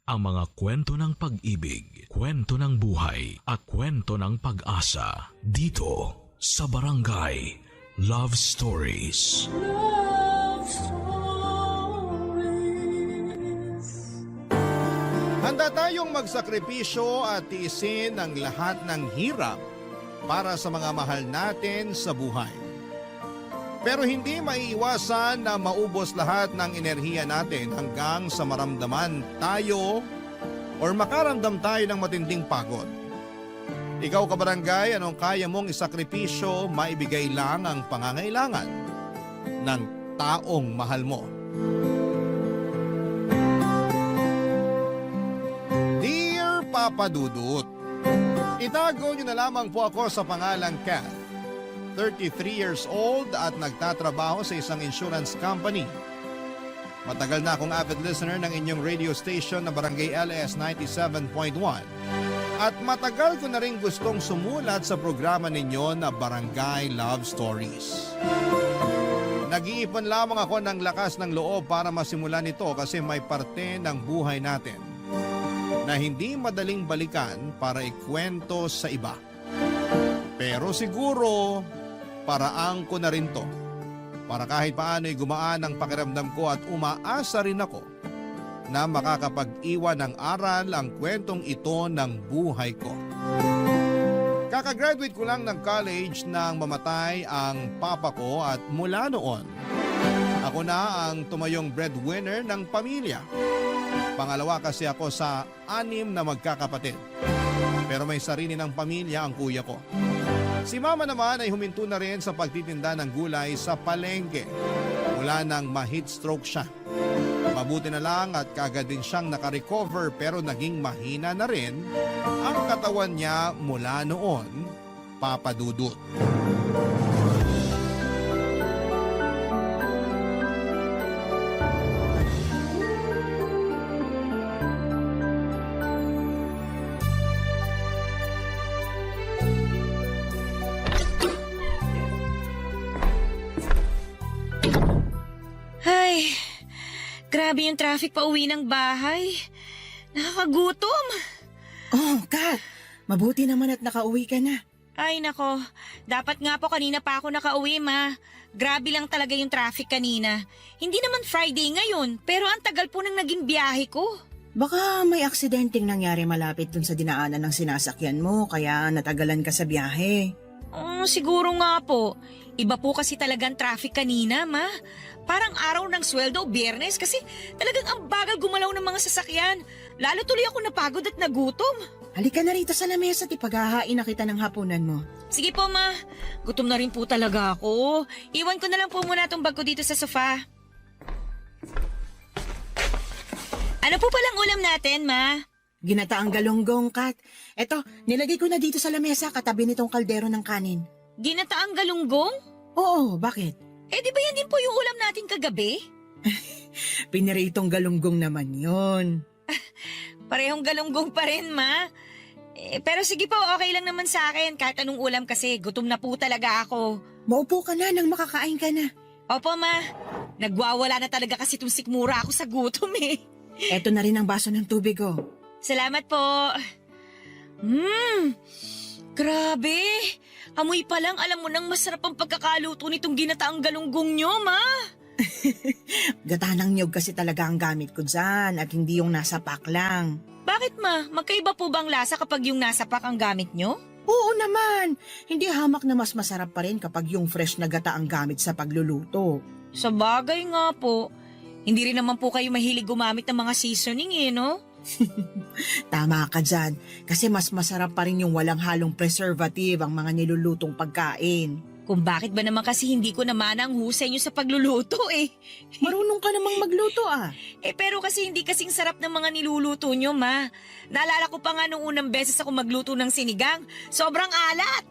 ang mga kwento ng pag-ibig, kwento ng buhay, at kwento ng pag-asa dito sa Barangay Love Stories. Love Stories. Handa tayong magsakripisyo at tiisin ang lahat ng hirap para sa mga mahal natin sa buhay. Pero hindi maiiwasan na maubos lahat ng enerhiya natin hanggang sa maramdaman tayo or makaramdam tayo ng matinding pagod. Ikaw kabarangay, anong kaya mong isakripisyo, maibigay lang ang pangangailangan ng taong mahal mo? Dear Papa Dudut, itago niyo na lamang po ako sa pangalang Kat. 33 years old at nagtatrabaho sa isang insurance company. Matagal na akong avid listener ng inyong radio station na Barangay LS 97.1 at matagal ko na rin gustong sumulat sa programa ninyo na Barangay Love Stories. Nag-iipon lamang ako ng lakas ng loob para masimulan ito kasi may parte ng buhay natin na hindi madaling balikan para ikwento sa iba. Pero siguro, paraan ko na rin to para kahit paano'y gumaan ang pakiramdam ko at umaasa rin ako na makakapag-iwan ng aral ang kwentong ito ng buhay ko. Kakagraduate ko lang ng college nang mamatay ang papa ko at mula noon, ako na ang tumayong breadwinner ng pamilya. Pangalawa kasi ako sa 6 na magkakapatid. Pero may sarili ng pamilya ang kuya ko. Si mama naman ay huminto na rin sa pagtitinda ng gulay sa palengke mula nang ma-heat stroke siya. Mabuti na lang at kaagad din siyang nakarecover pero naging mahina na rin ang katawan niya mula noon, Papa Dudut. Ay, grabe yung traffic pa uwi ng bahay. Nakakagutom. Oh, Kat, mabuti naman at nakauwi ka na. Ay nako, dapat nga po kanina pa ako nakauwi, ma. Grabe lang talaga yung traffic kanina. Hindi naman Friday ngayon, pero ang tagal po nang naging biyahe ko. Baka may aksidenteng nangyari malapit dun sa dinaanan ng sinasakyan mo, kaya natagalan ka sa biyahe. Siguro nga po. Iba po kasi talagang traffic kanina, ma. Parang araw ng sweldo, Biyernes, kasi talagang ang bagal gumalaw ng mga sasakyan. Lalo tuloy ako napagod at nagutom. Halika na rito sa lamesa at ipaghahain na kita ng hapunan mo. Sige po, ma. Gutom na rin po talaga ako. Iwan ko na lang po muna itong bag ko dito sa sofa. Ano po palang ulam natin, ma? Ginataang galunggong, Kat. Eto, nilagay ko na dito sa lamesa katabi nitong kaldero ng kanin. Ginataang galunggong? Oo, bakit? Eh, di ba yan din po yung ulam natin kagabi? Piniritong galunggong naman yon. Parehong galunggong pa rin, ma. Pero sige po, okay lang naman sa akin. Kahit anong ulam kasi, gutom na po talaga ako. Maupo ka na nang makakain ka na. Opo, ma. Nagwawala na talaga kasi itong sikmura ako sa gutom eh. Eto na rin ang baso ng tubig, oh. Salamat po. Grabe. Amoy pa lang, alam mo nang masarap ang pagkakaluto nitong ginataang galunggong nyo, ma. Gata ng niyog kasi talaga ang gamit ko dyan at hindi yung nasa pack lang. Bakit, ma? Magkaiba po bang lasa kapag yung nasa pack ang gamit nyo? Oo naman. Hindi hamak na mas masarap pa rin kapag yung fresh na gata ang gamit sa pagluluto. Sa bagay nga po. Hindi rin naman po kayo mahilig gumamit ng mga seasoning eh, no? Tama ka dyan, kasi mas masarap pa rin yung walang halong preservative ang mga nilulutong pagkain. Kung bakit ba naman kasi hindi ko naman ang husay nyo sa pagluluto eh. Marunong ka namang magluto ah. Pero kasi hindi kasing sarap ng mga niluluto nyo, ma. Naalala ko pa nga nung unang beses ako magluto ng sinigang. Sobrang alat.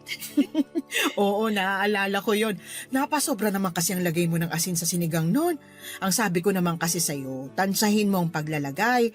Oo, naaalala ko yon. Napasobra naman kasi ang lagay mo ng asin sa sinigang noon. Ang sabi ko naman kasi sa'yo, tansahin mo ang paglalagay.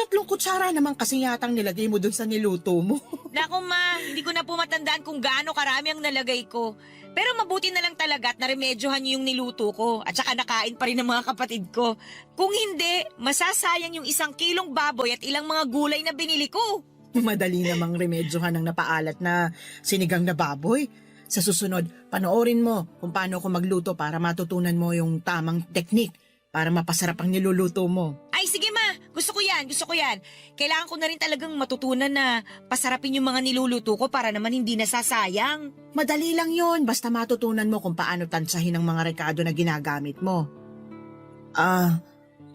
tatlong kutsara naman kasi yatang nilagay mo dun sa niluto mo. Naku ma, hindi ko na po matandaan kung gaano karami ang nalagay ko. Pero mabuti na lang talaga at naremedyohan niyo yung niluto ko at saka nakain pa rin ng mga kapatid ko. Kung hindi, masasayang yung 1 kilong baboy at ilang mga gulay na binili ko. Madali namang remedyohan ng napaalat na sinigang na baboy. Sa susunod, panoorin mo kung paano ko magluto para matutunan mo yung tamang teknik para mapasarap ang niluluto mo. Ay sige ma, gusto ko yan. Kailangan ko na rin talagang matutunan na pasarapin yung mga niluluto ko para naman hindi nasasayang. Madali lang yon, basta matutunan mo kung paano tansyahin ang mga rekado na ginagamit mo.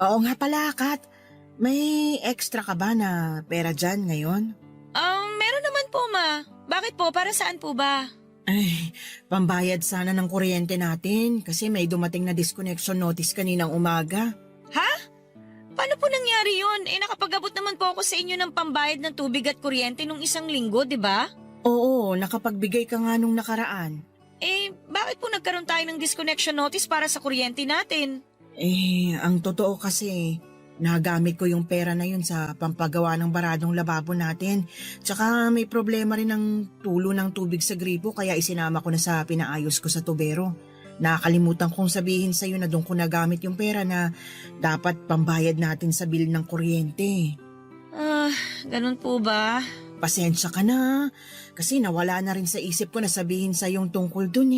Oo nga pala, Kat. May extra ka ba na pera dyan ngayon? Meron naman po ma. Bakit po? Para saan po ba? Ay, pambayad sana ng kuryente natin kasi may dumating na disconnection notice kaninang umaga. Ha? Paano po nangyari yun? Nakapag-abot naman po ako sa inyo ng pambayad ng tubig at kuryente nung 1 linggo, di ba? Oo, nakapagbigay ka nga nung nakaraan. Bakit po nagkaroon tayo ng disconnection notice para sa kuryente natin? Ang totoo kasi, nagamit ko yung pera na yun sa pampagawa ng baradong lababo natin. Tsaka may problema rin ng tulo ng tubig sa gripo kaya isinama ko na sa pinaayos ko sa tubero. Nakakalimutan kong sabihin sa'yo na doon ko nagamit yung pera na dapat pambayad natin sa bill ng kuryente. Ganun po ba? Pasensya ka na kasi nawala na rin sa isip ko na sabihin sa yung tungkol dun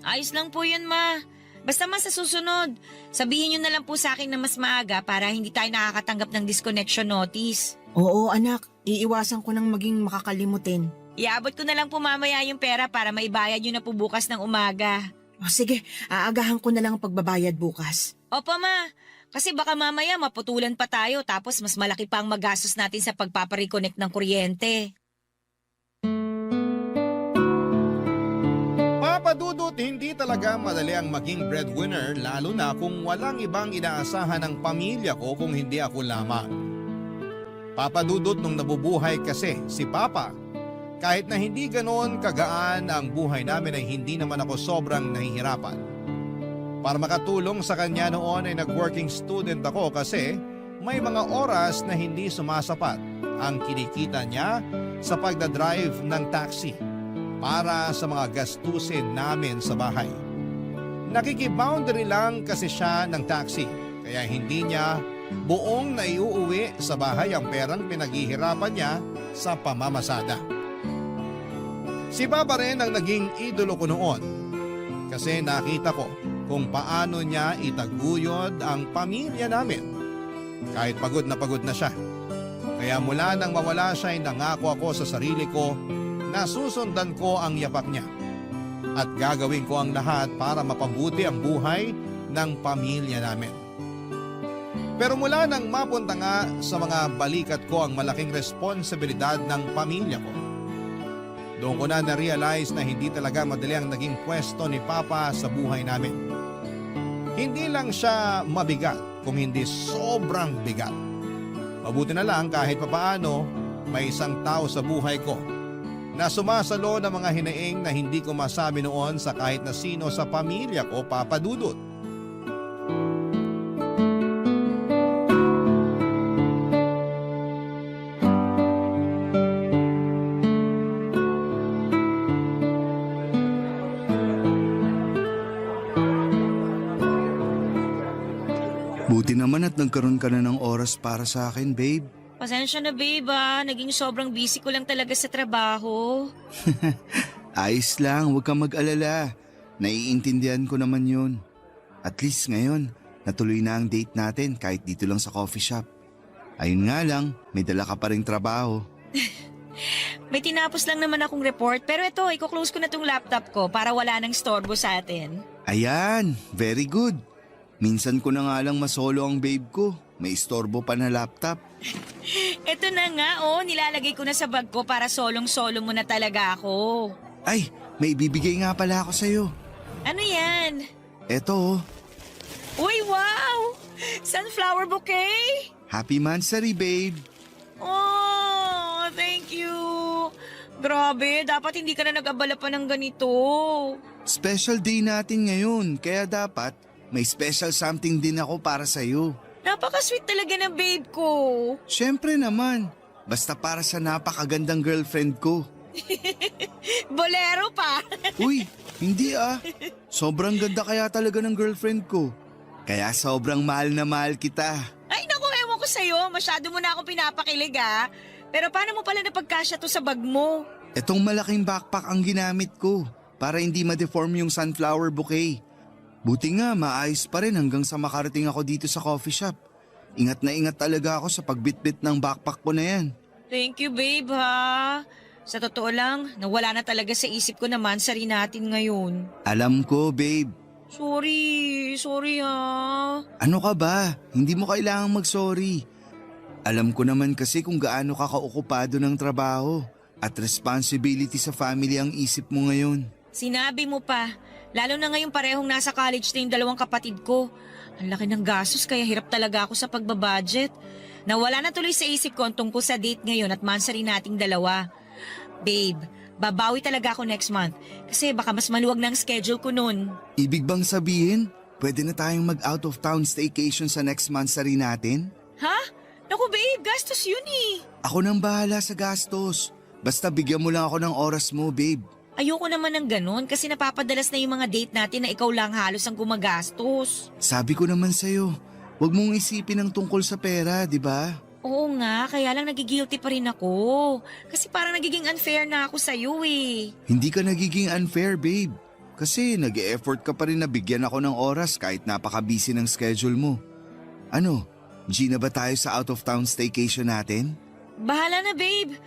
Ayos lang po yun ma. Basta ma sa susunod, sabihin nyo na lang po sa akin na mas maaga para hindi tayo nakakatanggap ng disconnection notice. Oo anak, iiwasan ko nang maging makakalimutin. Iabot ko na lang po mamaya yung pera para maibayad nyo na po bukas ng umaga. Sige, aagahan ko na lang ang pagbabayad bukas. Opo ma, kasi baka mamaya maputulan pa tayo tapos mas malaki pa ang magastos natin sa pagpapareconnect ng kuryente. Papadudot, hindi talaga madali ang maging breadwinner lalo na kung walang ibang inaasahan ng pamilya ko kung hindi ako lamang. Papadudot nung nabubuhay kasi si Papa. Kahit na hindi ganoon kagaan ang buhay namin ay hindi naman ako sobrang nahihirapan. Para makatulong sa kanya noon ay nag-working student ako kasi may mga oras na hindi sumasapat ang kinikita niya sa pagdadrive ng taxi para sa mga gastusin namin sa bahay. Nakikiboundary lang kasi siya ng taxi kaya hindi niya buong naiuuwi sa bahay ang perang pinaghihirapan niya sa pamamasada. Si Papa rin ang naging idolo ko noon kasi nakita ko kung paano niya itaguyod ang pamilya namin kahit pagod na siya. Kaya mula nang mawala siya ay nangako ako sa sarili ko na susundan ko ang yapak niya at gagawin ko ang lahat para mapabuti ang buhay ng pamilya namin. Pero mula nang mapunta nga sa mga balikat ko ang malaking responsibilidad ng pamilya ko, doon ko na na-realize na hindi talaga madali ang naging pwesto ni Papa sa buhay namin. Hindi lang siya mabigat, kung hindi sobrang bigat. Mabuti na lang kahit papaano may isang tao sa buhay ko na sumasalo ng mga hinaing na hindi ko masabi noon sa kahit na sino sa pamilya ko, Papa Dudut. Buti naman at nagkaroon ka na ng oras para sa akin, babe. Pasensya na babe naging sobrang busy ko lang talaga sa trabaho. Ayos lang, huwag kang mag-alala. Naiintindihan ko naman yun. At least ngayon, natuloy na ang date natin kahit dito lang sa coffee shop. Ayun nga lang, may dala ka pa ring trabaho. May tinapos lang naman akong report pero ito, i-close ko na tong laptop ko para wala nang storbo sa atin. Ayan, very good. Minsan ko na nga lang masolo ang babe ko. May istorbo pa na laptop. Ito na nga nilalagay ko na sa bag ko para solong-solo mo na talaga ako. Ay, may ibibigay nga pala ako sa'yo. Ano yan? Eto, Uy, wow! Sunflower bouquet? happy Mansari, babe. Oh, thank you. Grabe, dapat hindi ka na nag-abala pa ng ganito. Special day natin ngayon, kaya dapat may special something din ako para sa'yo. Napaka-sweet talaga ng babe ko. Siyempre naman, basta para sa napakagandang girlfriend ko. Bolero pa. Uy, hindi ah. Sobrang ganda kaya talaga ng girlfriend ko. Kaya sobrang mahal na mahal kita. Ay naku, ewan ko sa'yo. Masyado mo na ako pinapakilig ha. Pero paano mo pala napagkasya to sa bag mo? Etong malaking backpack ang ginamit ko para hindi ma-deform yung sunflower bouquet. Buti nga maayos pa rin hanggang sa makarating ako dito sa coffee shop. Ingat na ingat talaga ako sa pagbitbit ng backpack ko na yan. Thank you babe ha. Sa totoo lang, nawala na talaga sa isip ko naman rin natin ngayon. Alam ko, babe. Sorry ha. Ano ka ba? Hindi mo kailangang mag-sorry. Alam ko naman kasi kung gaano ka kaokupado ng trabaho at responsibility sa family ang isip mo ngayon. Sinabi mo pa, lalo na ngayong parehong nasa college na yung dalawang kapatid ko. Ang laki ng gastos kaya hirap talaga ako sa pagbabudget. Nawala na tuloy sa isip ko ang tungkol sa date ngayon at rin nating dalawa. Babe, babawi talaga ako next month kasi baka mas maluwag na ang schedule ko nun. Ibig bang sabihin, pwede na tayong mag-out of town staycation sa next month sa rin natin? Ha? Naku babe, gastos yun eh. Ako nang bahala sa gastos. Basta bigyan mo lang ako ng oras mo, babe. Ayoko naman ng ganun kasi napapadalas na yung mga date natin na ikaw lang halos ang gumagastos. Sabi ko naman sa'yo, huwag mong isipin ang tungkol sa pera, di ba? Oo nga, kaya lang nagigilty pa rin ako. Kasi parang nagiging unfair na ako sa'yo eh. Hindi ka nagiging unfair, babe. Kasi nag-e-effort ka pa rin na bigyan ako ng oras kahit napaka-busy ng schedule mo. Ano, G na ba tayo sa out-of-town staycation natin? Bahala na babe.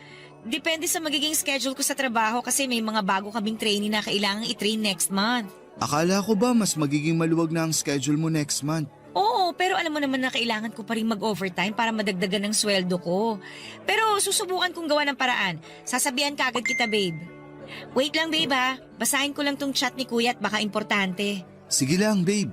Depende sa magiging schedule ko sa trabaho kasi may mga bago kaming training na kailangang i-train next month. Akala ko ba mas magiging maluwag na ang schedule mo next month? Oo, pero alam mo naman na kailangan ko pa rin mag-overtime para madagdagan ng sweldo ko. Pero susubukan kong gawa ng paraan. Sasabihan ka agad kita, babe. Wait lang, babe ha. Basahin ko lang tong chat ni Kuya at baka importante. Sige lang, babe.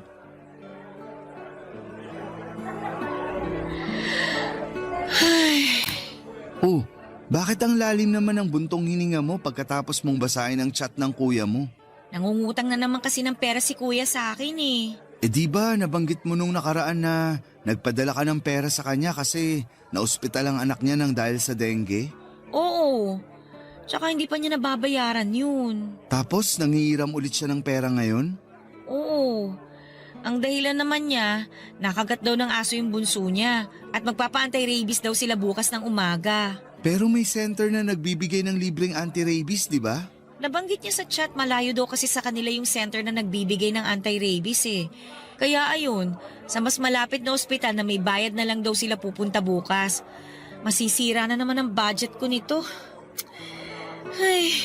Oh, bakit ang lalim naman ng buntong hininga mo pagkatapos mong basahin ang chat ng kuya mo? Nangungutang na naman kasi ng pera si Kuya sa akin eh. Eh di ba nabanggit mo nung nakaraan na nagpadala ka ng pera sa kanya kasi naospital ang anak niya nang dahil sa dengue? Oo. Tsaka hindi pa niya nababayaran yun. Tapos nangihiram ulit siya ng pera ngayon? Oo. Ang dahilan naman niya, nakagat daw ng aso yung bunso niya at magpapa-anti-rabies daw sila bukas ng umaga. Pero may center na nagbibigay ng libreng anti-rabies, di ba? Nabanggit niya sa chat malayo daw kasi sa kanila yung center na nagbibigay ng anti-rabies eh. Kaya ayun, sa mas malapit na ospital na may bayad na lang daw sila pupunta bukas. Masisira na naman ang budget ko nito. Ay,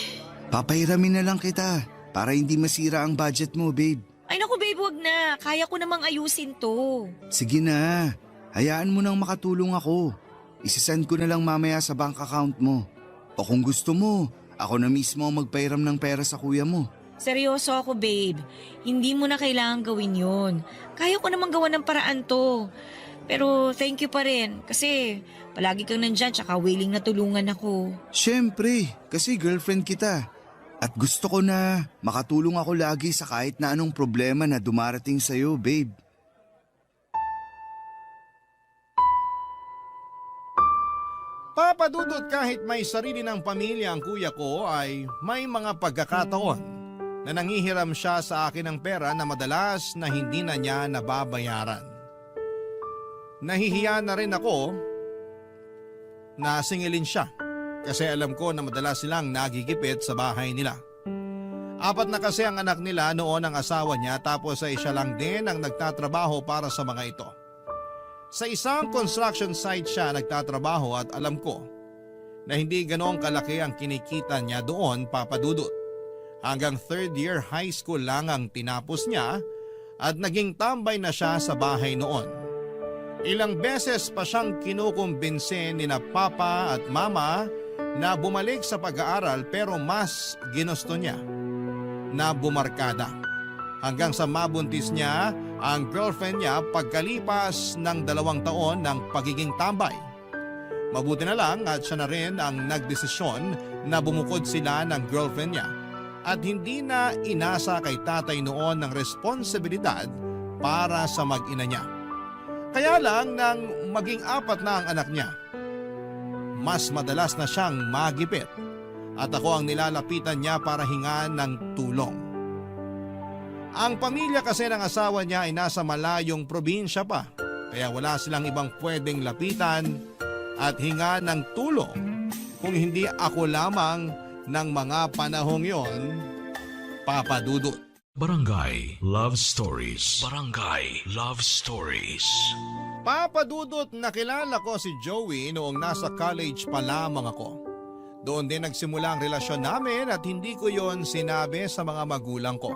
Papahiramin na lang kita para hindi masira ang budget mo, babe. ay naku babe, wag na. Kaya ko namang ayusin to. Sige na, hayaan mo nang makatulong ako. Isasend ko na lang mamaya sa bank account mo. O kung gusto mo, ako na mismo ang magpairam ng pera sa kuya mo. Seryoso ako babe. Hindi mo na kailangan gawin yun. Kaya ko namang gawa ng paraan to. Pero thank you pa rin kasi palagi kang nandyan tsaka willing na tulungan ako. Siyempre, kasi girlfriend kita. At gusto ko na makatulong ako lagi sa kahit na anong problema na dumarating sa'yo, babe. Papadudot kahit may sarili ng pamilya ang kuya ko ay may mga pagkakataon na nangihiram siya sa akin ng pera na madalas na hindi na niya nababayaran. Nahihiya na rin ako na singilin siya kasi alam ko na madalas silang nagigipit sa bahay nila. 4 na kasi ang anak nila noon ang asawa niya tapos ay siya lang din ang nagtatrabaho para sa mga ito. Sa isang construction site siya nagtatrabaho at alam ko na hindi ganoong kalaki ang kinikita niya doon, papadudot. Hanggang 3rd year high school lang ang tinapos niya at naging tambay na siya sa bahay noon. Ilang beses pa siyang kinukumbinse ni na papa at mama na bumalik sa pag-aaral pero mas ginusto niya na bumarkada. Hanggang sa mabuntis niya ang girlfriend niya pagkalipas ng 2 taon ng pagiging tambay. Mabuti na lang at siya na rin ang nagdesisyon na bumukod sila ng girlfriend niya at hindi na inasa kay tatay noon ng responsibilidad para sa mag-ina niya. Kaya lang nang maging 4 na ang anak niya, mas madalas na siyang magipit at ako ang nilalapitan niya para hingan ng tulong. Ang pamilya kasi ng asawa niya ay nasa malayong probinsya pa, kaya wala silang ibang pwedeng lapitan at hinga ng tulong kung hindi ako lamang ng mga panahong yon, Papa Dudut. Barangay Love Stories. Barangay Love Stories. Papa Dudut, nakilala ko si Joey noong nasa college pa lamang ako. Doon din nagsimula ang relasyon namin at hindi ko yon sinabi sa mga magulang ko.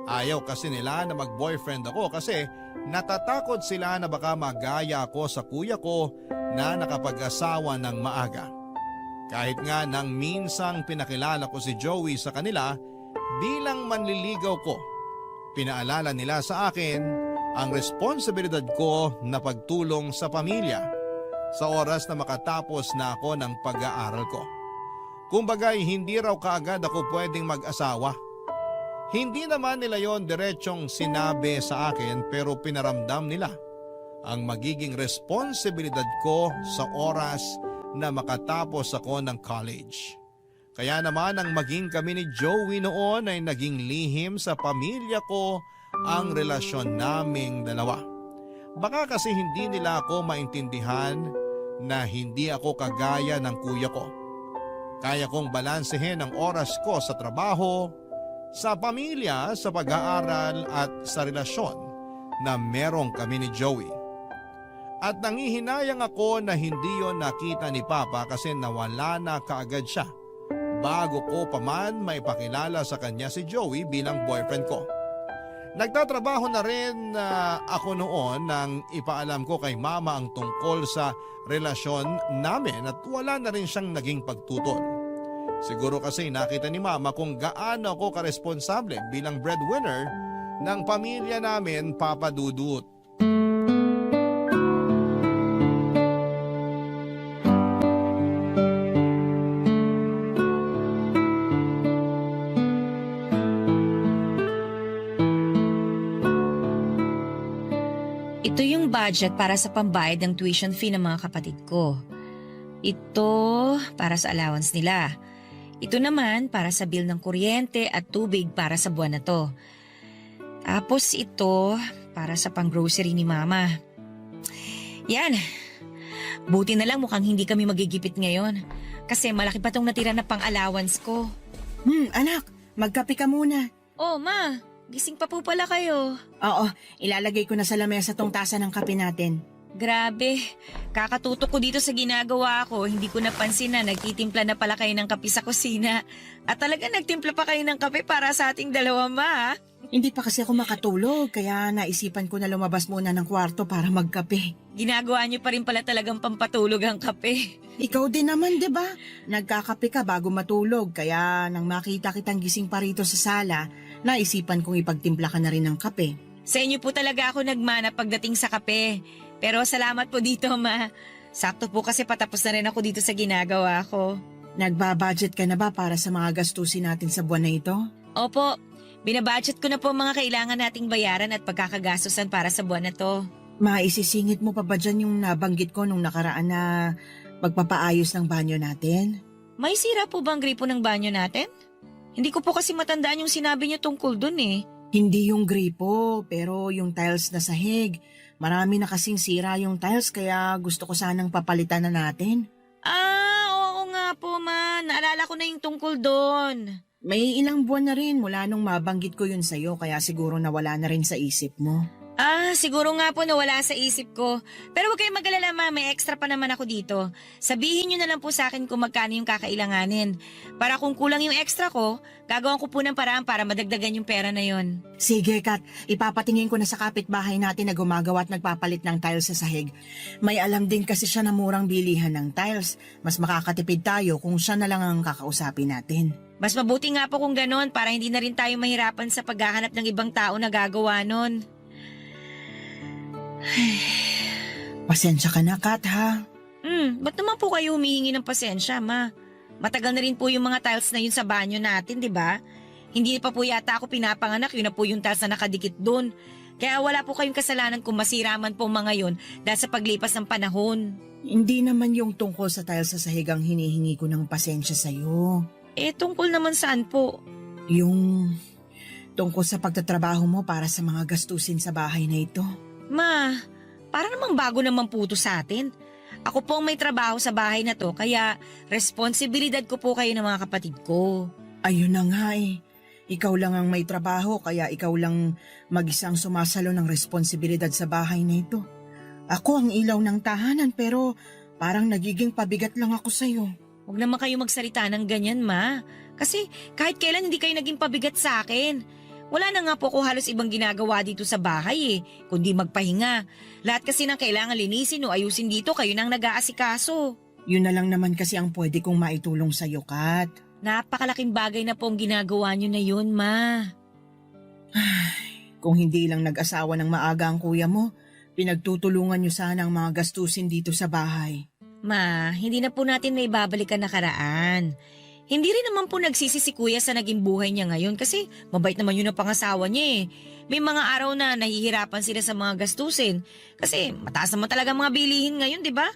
Ayaw kasi nila na mag-boyfriend ako kasi natatakot sila na baka magaya ako sa kuya ko na nakapag-asawa ng maaga. Kahit nga nang minsang pinakilala ko si Joey sa kanila bilang manliligaw ko, pinaalala nila sa akin ang responsibilidad ko na pagtulong sa pamilya sa oras na makatapos na ako ng pag-aaral ko. Kumbagay, hindi raw kaagad ako pwedeng mag-asawa. Hindi naman nila yon diretsong sinabi sa akin pero pinaramdam nila ang magiging responsibilidad ko sa oras na makatapos ako ng college. Kaya naman ang maging kami ni Joey noon ay naging lihim sa pamilya ko ang relasyon naming dalawa. Baka kasi hindi nila ako maintindihan na hindi ako kagaya ng kuya ko. Kaya kong balansehin ang oras ko sa trabaho, sa pamilya, sa pag-aaral at sa relasyon na merong kami ni Joey. At nangihinayang ako na hindi yon nakita ni Papa kasi nawala na kaagad siya bago ko pa man maipakilala sa kanya si Joey bilang boyfriend ko. Nagtatrabaho na rin ako noon nang ipaalam ko kay Mama ang tungkol sa relasyon namin at wala na rin siyang naging pagtutol. Siguro kasi nakita ni Mama kung gaano ako karesponsable bilang breadwinner ng pamilya namin, Papa Dudut. Ito yung budget para sa pambayad ng tuition fee ng mga kapatid ko. Ito para sa allowance nila. Ito naman para sa bill ng kuryente at tubig para sa buwan na to. Tapos ito para sa pang-grocery ni Mama. Yan. Buti na lang mukhang hindi kami magigipit ngayon. Kasi malaki pa tong natira na pang-allowance ko. Anak, magkape ka muna. Oh, Ma. Gising pa po pala kayo. Oo, ilalagay ko na sa lamesa tong tasa ng kape natin. Grabe, kakatutok ko dito sa ginagawa ko, hindi ko napansin na nagtitimpla na pala kayo ng kape sa kusina. At talaga nagtimpla pa kayo ng kape para sa ating dalawa, Ma. Hindi pa kasi ako makatulog, kaya naisipan ko na lumabas muna ng kwarto para magkape. Ginagawa niyo pa rin pala talagang pampatulog ang kape. Ikaw din naman, di ba? Nagkakape ka bago matulog, kaya nang makita kitang gising pa rito sa sala, naisipan kong ipagtimpla ka na rin ng kape. Sa inyo po talaga ako nagmana pagdating sa kape. Pero salamat po dito, Ma. Sakto po kasi patapos na rin ako dito sa ginagawa ko. Nagbabudget ka na ba para sa mga gastusin natin sa buwan na ito? Opo, binabudget ko na po mga kailangan nating bayaran at pagkakagastusan para sa buwan na to. Maisisingit mo pa ba dyan yung nabanggit ko nung nakaraan na pagpapaayos ng banyo natin? May sira po bang gripo ng banyo natin? Hindi ko po kasi matandaan yung sinabi niyo tungkol dun eh. Hindi yung gripo, pero yung tiles na sahig. Marami na kasing sira yung tiles kaya gusto ko sanang papalitan na natin. Oo nga po, Ma. Naalala ko na yung tungkol doon. May ilang buwan na rin mula nung mabanggit ko yun sa'yo kaya siguro nawala na rin sa isip mo. Siguro nga po nawala sa isip ko. Pero huwag kayong mag-alala, Ma. May extra pa naman ako dito. Sabihin nyo na lang po sa akin kung magkano yung kakailanganin. Para kung kulang yung extra ko, gagawin ko po ng paraan para madagdagan yung pera na yon. Sige, Kat. Ipapatingin ko na sa kapitbahay natin na gumagawa at nagpapalit ng tiles sa sahig. May alam din kasi siya na murang bilihan ng tiles. Mas makakatipid tayo kung siya na lang ang kakausapin natin. Mas mabuti nga po kung ganon para hindi na rin tayo mahirapan sa paghahanap ng ibang tao na gagawa nun. Pasensya ka na, Kat, ha? Ba't naman po kayo humihingi ng pasensya, Ma? Matagal na rin po yung mga tiles na yun sa banyo natin, di ba? Hindi pa po yata ako pinapanganak, yun na po yung tiles na nakadikit doon. Kaya wala po kayong kasalanan kung masira man po mga yun dahil sa paglipas ng panahon. Hindi naman yung tungkol sa tiles sa sahig ang hinihingi ko ng pasensya sa'yo. Eh, tungkol naman saan po? Yung tungkol sa pagtatrabaho mo para sa mga gastusin sa bahay na ito. Ma, para namang bago naman po ito sa atin. Ako po ang may trabaho sa bahay na to, kaya responsibilidad ko po kayo ng mga kapatid ko. Ayun na nga eh. Ikaw lang ang may trabaho kaya ikaw lang mag-isang sumasalo ng responsibilidad sa bahay na ito. Ako ang ilaw ng tahanan pero parang nagiging pabigat lang ako sa'yo. Huwag naman kayo magsalita ng ganyan, Ma. Kasi kahit kailan hindi kayo naging pabigat sa akin. Wala na nga po ako halos ibang ginagawa dito sa bahay kundi magpahinga. Lahat kasi ng kailangan linisin o ayusin dito, kayo nang nag-aasikaso. Yun na lang naman kasi ang pwede kong maitulong sa'yo, Kat. Napakalaking bagay na po ang ginagawa nyo na yun, Ma. Kung hindi lang nag-asawa ng maaga ang kuya mo, pinagtutulungan niyo sana ang mga gastusin dito sa bahay. Ma, hindi na po natin may babalik ang nakaraan. Hindi rin naman po nagsisi si kuya sa naging buhay niya ngayon kasi mabait naman yun ang pangasawa niya eh. May mga araw na nahihirapan sila sa mga gastusin kasi mataas naman talaga mga bilihin ngayon, di ba?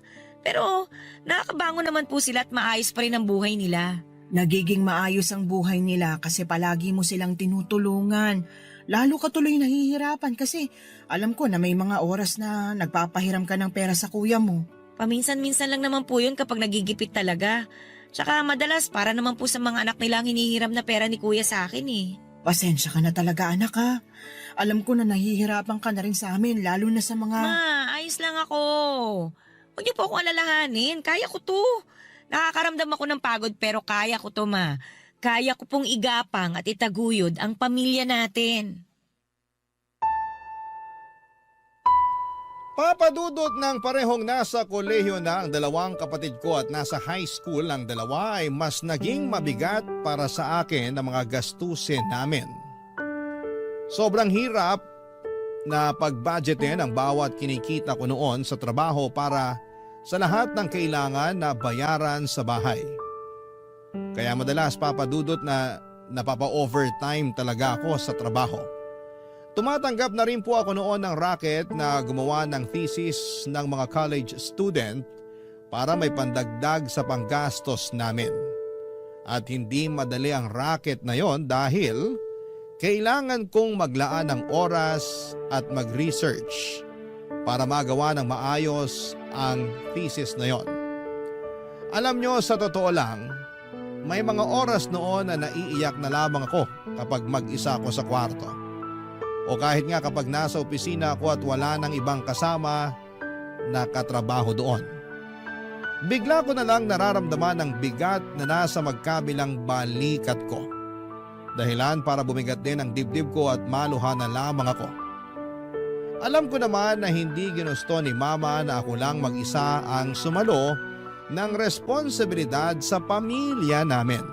Pero nakakabangon naman po sila at maayos pa rin ang buhay nila. Nagiging maayos ang buhay nila kasi palagi mo silang tinutulungan. Lalo ka tuloy nahihirapan kasi alam ko na may mga oras na nagpapahiram ka ng pera sa kuya mo. Paminsan-minsan lang naman po yun kapag nagigipit talaga. Tsaka madalas para naman po sa mga anak nilang hinihiram na pera ni kuya sa akin eh. Pasensya ka na talaga anak ha. Alam ko na nahihirapan ka na rin sa amin lalo na sa mga... Ma, ayos lang ako. Huwag niyo po akong alalahanin. Kaya ko to. Nakakaramdam ako ng pagod pero kaya ko to, Ma. Kaya ko pong igapang at itaguyod ang pamilya natin. Papadudot ng parehong nasa kolehiyo na ang dalawang kapatid ko at nasa high school ang dalawa ay mas naging mabigat para sa akin ang mga gastusin namin. Sobrang hirap na pag-budgetin ang bawat kinikita ko noon sa trabaho para sa lahat ng kailangan na bayaran sa bahay. Kaya madalas papadudot na napapa-overtime talaga ako sa trabaho. Tumatanggap na rin po ako noon ng racket na gumawa ng thesis ng mga college student para may pandagdag sa panggastos namin. At hindi madali ang racket na yon dahil kailangan kong maglaan ng oras at mag-research para magawa ng maayos ang thesis na yon. Alam nyo, sa totoo lang, may mga oras noon na naiiyak na lamang ako kapag mag-isa ako sa kwarto. O kahit nga kapag nasa opisina ako at wala nang ibang kasama na katrabaho doon. Bigla ko na lang nararamdaman ang bigat na nasa magkabilang balikat ko. Dahilan para bumigat din ang dibdib ko at maluha na lamang ako. Alam ko naman na hindi ginusto ni Mama na ako lang mag-isa ang sumalo ng responsibilidad sa pamilya namin.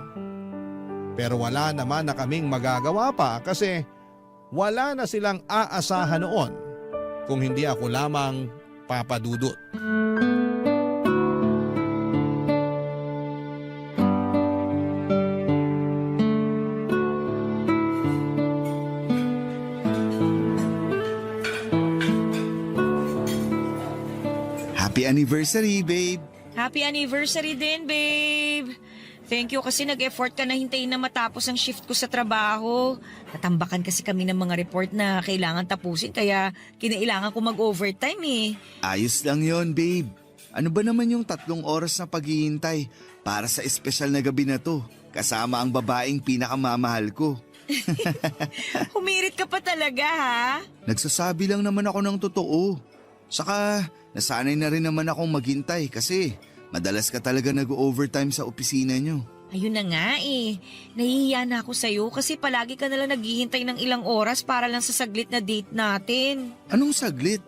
Pero wala naman na kaming magagawa pa kasi wala na silang aasahan noon kung hindi ako lamang papadudot. Happy anniversary, babe! Happy anniversary din, babe! Thank you kasi nag-effort ka na hintayin na matapos ang shift ko sa trabaho. Natambakan kasi kami ng mga report na kailangan tapusin kaya kinailangan ko mag-overtime eh. Ayos lang yon, babe. Ano ba naman yung 3 oras na paghihintay para sa espesyal na gabi na to? Kasama ang babaeng pinakamamahal ko. Humirit ka pa talaga ha? Nagsasabi lang naman ako ng totoo. Saka nasanay na rin naman akong maghintay kasi madalas ka talaga nag-overtime sa opisina nyo. Ayun na nga eh. Nahihiya na ako sa'yo kasi palagi ka nalang naghihintay ng ilang oras para lang sa saglit na date natin. Anong saglit?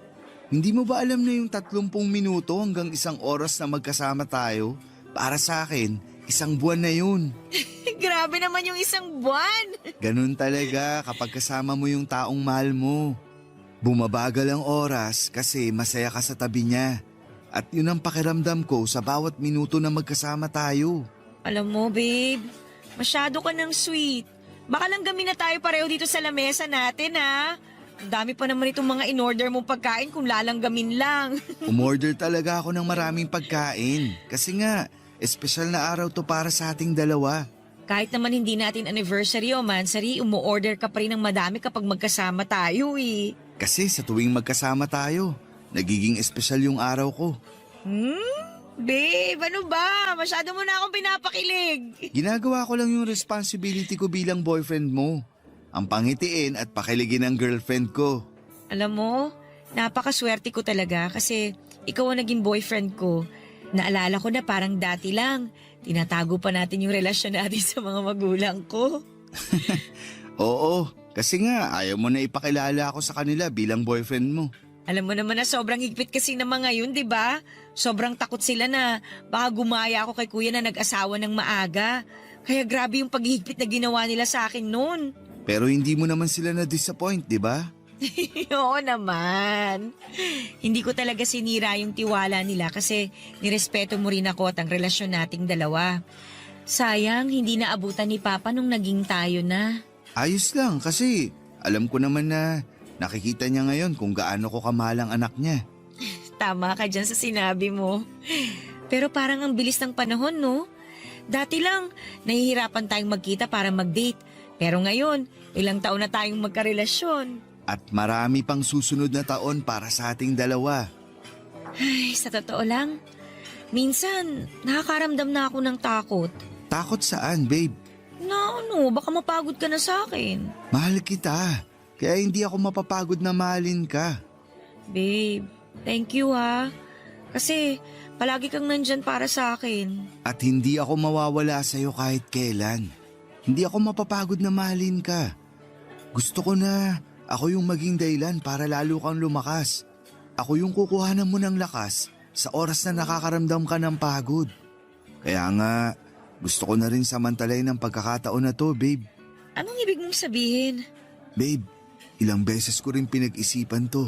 Hindi mo ba alam na yung 30 minuto hanggang 1 oras na magkasama tayo? Para sa akin, 1 buwan na yun. Grabe naman yung 1 buwan. Ganun talaga kapag kasama mo yung taong mahal mo. Bumabagal ang oras kasi masaya ka sa tabi niya. At yun ang pakiramdam ko sa bawat minuto na magkasama tayo. Alam mo, babe, masyado ka ng sweet. Baka lang gamin na tayo pareho dito sa lamesa natin, ha? Ang dami pa naman itong mga in-order mong pagkain kung lalanggamin lang. Umorder talaga ako ng maraming pagkain. Kasi nga, espesyal na araw to para sa ating dalawa. Kahit naman hindi natin anniversary o mansary, umu-order ka pa rin ng madami kapag magkasama tayo eh. Kasi sa tuwing magkasama tayo, nagiging espesyal yung araw ko. Babe, ano ba? Masyado mo na akong pinapakilig. Ginagawa ko lang yung responsibility ko bilang boyfriend mo. Ang pangitiin at pakiligin ng girlfriend ko. Alam mo, napakaswerte ko talaga kasi ikaw ang naging boyfriend ko. Naalala ko na parang dati lang. Tinatago pa natin yung relasyon natin sa mga magulang ko. Oo, kasi nga ayaw mo na ipakilala ako sa kanila bilang boyfriend mo. Alam mo naman na sobrang higpit kasi ng mga yun, di ba? Sobrang takot sila na baka gumaya ako kay kuya na nag-asawa ng maaga. Kaya grabe yung paghihigpit na ginawa nila sa akin noon. Pero hindi mo naman sila na-disappoint, di ba? Oo naman. Hindi ko talaga sinira yung tiwala nila kasi nirespeto mo rin ako at ang relasyon nating dalawa. Sayang, hindi naabutan ni Papa nung naging tayo na. Ayos lang kasi alam ko naman na nakikita niya ngayon kung gaano ko kamahal ang anak niya. Tama ka dyan sa sinabi mo. Pero parang ang bilis ng panahon, no? Dati lang, nahihirapan tayong magkita para mag-date. Pero ngayon, ilang taon na tayong magkarelasyon. At marami pang susunod na taon para sa ating dalawa. Ay, sa totoo lang, minsan nakakaramdam na ako ng takot. Takot saan, babe? Na ano, baka mapagod ka na sa akin. Mahal kita. Kaya hindi ako mapapagod na mahalin ka. Babe, thank you ha. Kasi palagi kang nandyan para sa akin. At hindi ako mawawala sa'yo kahit kailan. Hindi ako mapapagod na mahalin ka. Gusto ko na ako yung maging dahilan para lalo kang lumakas. Ako yung kukuhanan mo ng lakas sa oras na nakakaramdam ka ng pagod. Kaya nga, gusto ko na rin samantalayin ang pagkakataon na to, babe. Anong ibig mong sabihin? Babe, ilang beses ko rin pinag-isipan to.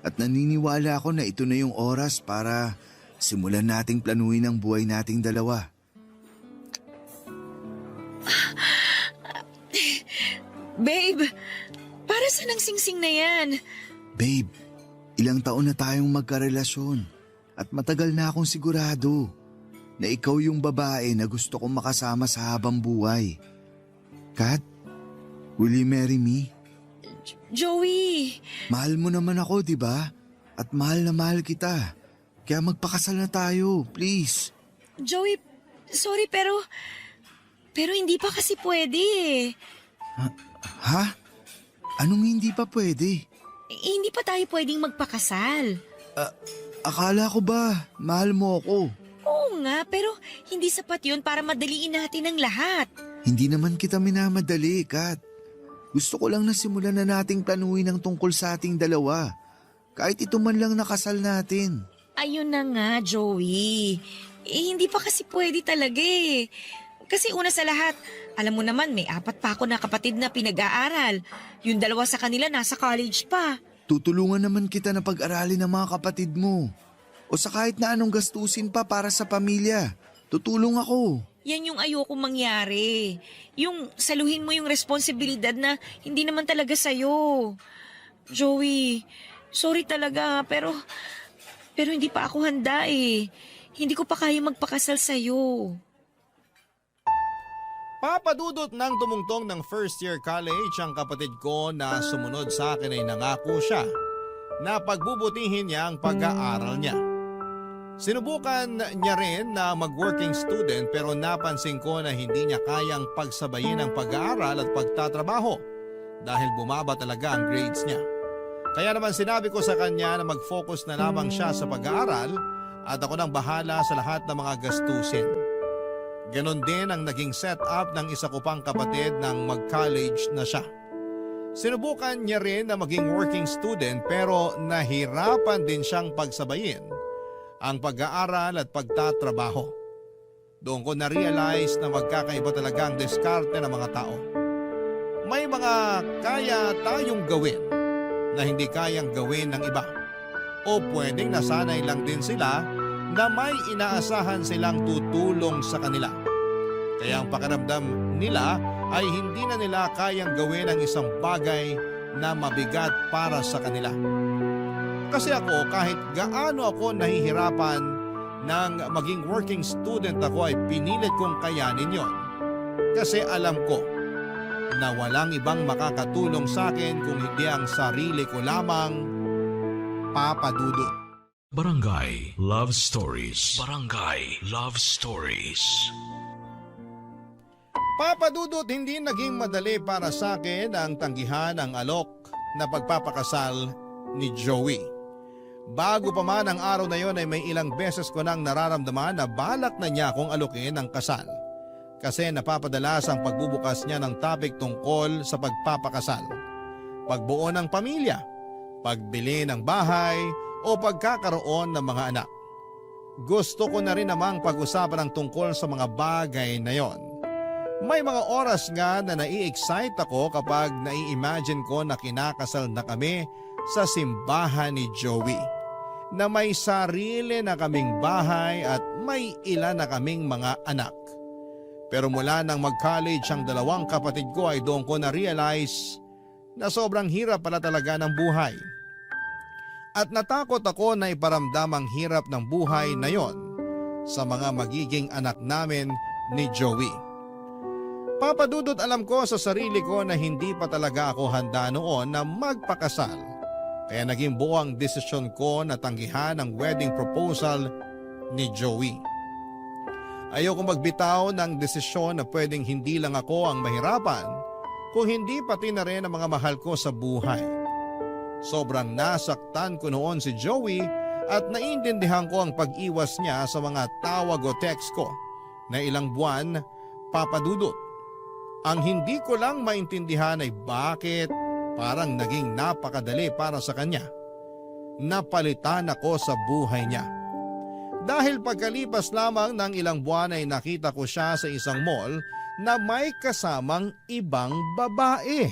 At naniniwala ako na ito na yung oras para simulan nating planuhin ang buhay nating dalawa. Babe, para saan ang singsing na yan? Babe, ilang taon na tayong magkarelasyon at matagal na akong sigurado na ikaw yung babae na gusto kong makasama sa habang buhay. Kat, will you marry me? Joey! Mahal mo naman ako, di ba? At mahal na mahal kita. Kaya magpakasal na tayo, please. Joey, sorry pero hindi pa kasi pwede eh. Ha? Anong hindi pa pwede? Hindi pa tayo pwedeng magpakasal. Akala ko ba mahal mo ako? Oo nga, pero hindi sapat yun para madaliin natin ang lahat. Hindi naman kita minamadali, Kat. Gusto ko lang na simulan na nating planuhin ang tungkol sa ating dalawa. Kahit ito man lang nakasal natin. Ayun na nga, Joey. Hindi pa kasi pwede talaga eh. Kasi una sa lahat, alam mo naman may 4 pa ako na kapatid na pinag-aaral. Yung 2 sa kanila nasa college pa. Tutulungan naman kita na pag-aralin ng mga kapatid mo. O sa kahit na anong gastusin pa para sa pamilya. Tutulong ako. Yan yung ayoko mangyari. Yung saluhin mo yung responsibilidad na hindi naman talaga sa'yo. Joey, sorry talaga pero hindi pa ako handa eh. Hindi ko pa kaya magpakasal sa'yo. Papadudot ng tumungtong ng first year college ang kapatid ko na sumunod sa akin ay nangako siya na pagbubutihin niya ang pag-aaral niya. Sinubukan niya rin na mag-working student pero napansin ko na hindi niya kayang pagsabayin ang pag-aaral at pagtatrabaho dahil bumaba talaga ang grades niya. Kaya naman sinabi ko sa kanya na mag-focus na lamang siya sa pag-aaral at ako nang bahala sa lahat ng mga gastusin. Ganon din ang naging setup ng isa ko pang kapatid nang mag-college na siya. Sinubukan niya rin na maging working student pero nahirapan din siyang pagsabayin ang pag-aaral at pagtatrabaho. Doon ko na-realize na magkakaiba talaga ang diskarte ng mga tao. May mga kaya tayong gawin na hindi kayang gawin ng iba. O pwedeng nasanay lang din sila na may inaasahan silang tutulong sa kanila. Kaya ang pakiramdam nila ay hindi na nila kayang gawin ang isang bagay na mabigat para sa kanila. Kasi ako, kahit gaano ako nahihirapan nang maging working student ako, ay pinilit kong kayanin yon. Kasi alam ko na walang ibang makakatulong sa akin kung hindi ang sarili ko lamang, Papa Dudut. Barangay Love Stories. Barangay Love Stories. Papa Dudut, hindi naging madali para sa akin ang tanggihan ang alok na pagpapakasal ni Joey. Bago pa man ang araw na yon ay may ilang beses ko nang nararamdaman na balak na niya akong alukin ng kasal. Kasi napapadalas ang pagbubukas niya ng topic tungkol sa pagpapakasal, pagbuo ng pamilya, pagbili ng bahay o pagkakaroon ng mga anak. Gusto ko na rin namang pag-usapan ang tungkol sa mga bagay na yon. May mga oras nga na nai-excite ako kapag nai-imagine ko na kinakasal na kami sa simbahan ni Joey, na may sarili na kaming bahay at may ilan na kaming mga anak. Pero mula nang mag-college ang dalawang kapatid ko ay doon ko na-realize na sobrang hirap pala talaga ng buhay. At natakot ako na iparamdam ang hirap ng buhay na yon sa mga magiging anak namin ni Joey. Papa Dudut, alam ko sa sarili ko na hindi pa talaga ako handa noon na magpakasal. Kaya naging buo ang desisyon ko na tanggihan ang wedding proposal ni Joey. Ayoko magbitaw ng desisyon na pwedeng hindi lang ako ang mahirapan, kung hindi pati na rin ang mga mahal ko sa buhay. Sobrang nasaktan ko noon si Joey at naiintindihan ko ang pag-iwas niya sa mga tawag o text ko na ilang buwan, Papa Dudut. Ang hindi ko lang maintindihan ay bakit parang naging napakadali para sa kanya. Napalitan ako sa buhay niya. Dahil pagkalipas lamang ng ilang buwan ay nakita ko siya sa isang mall na may kasamang ibang babae.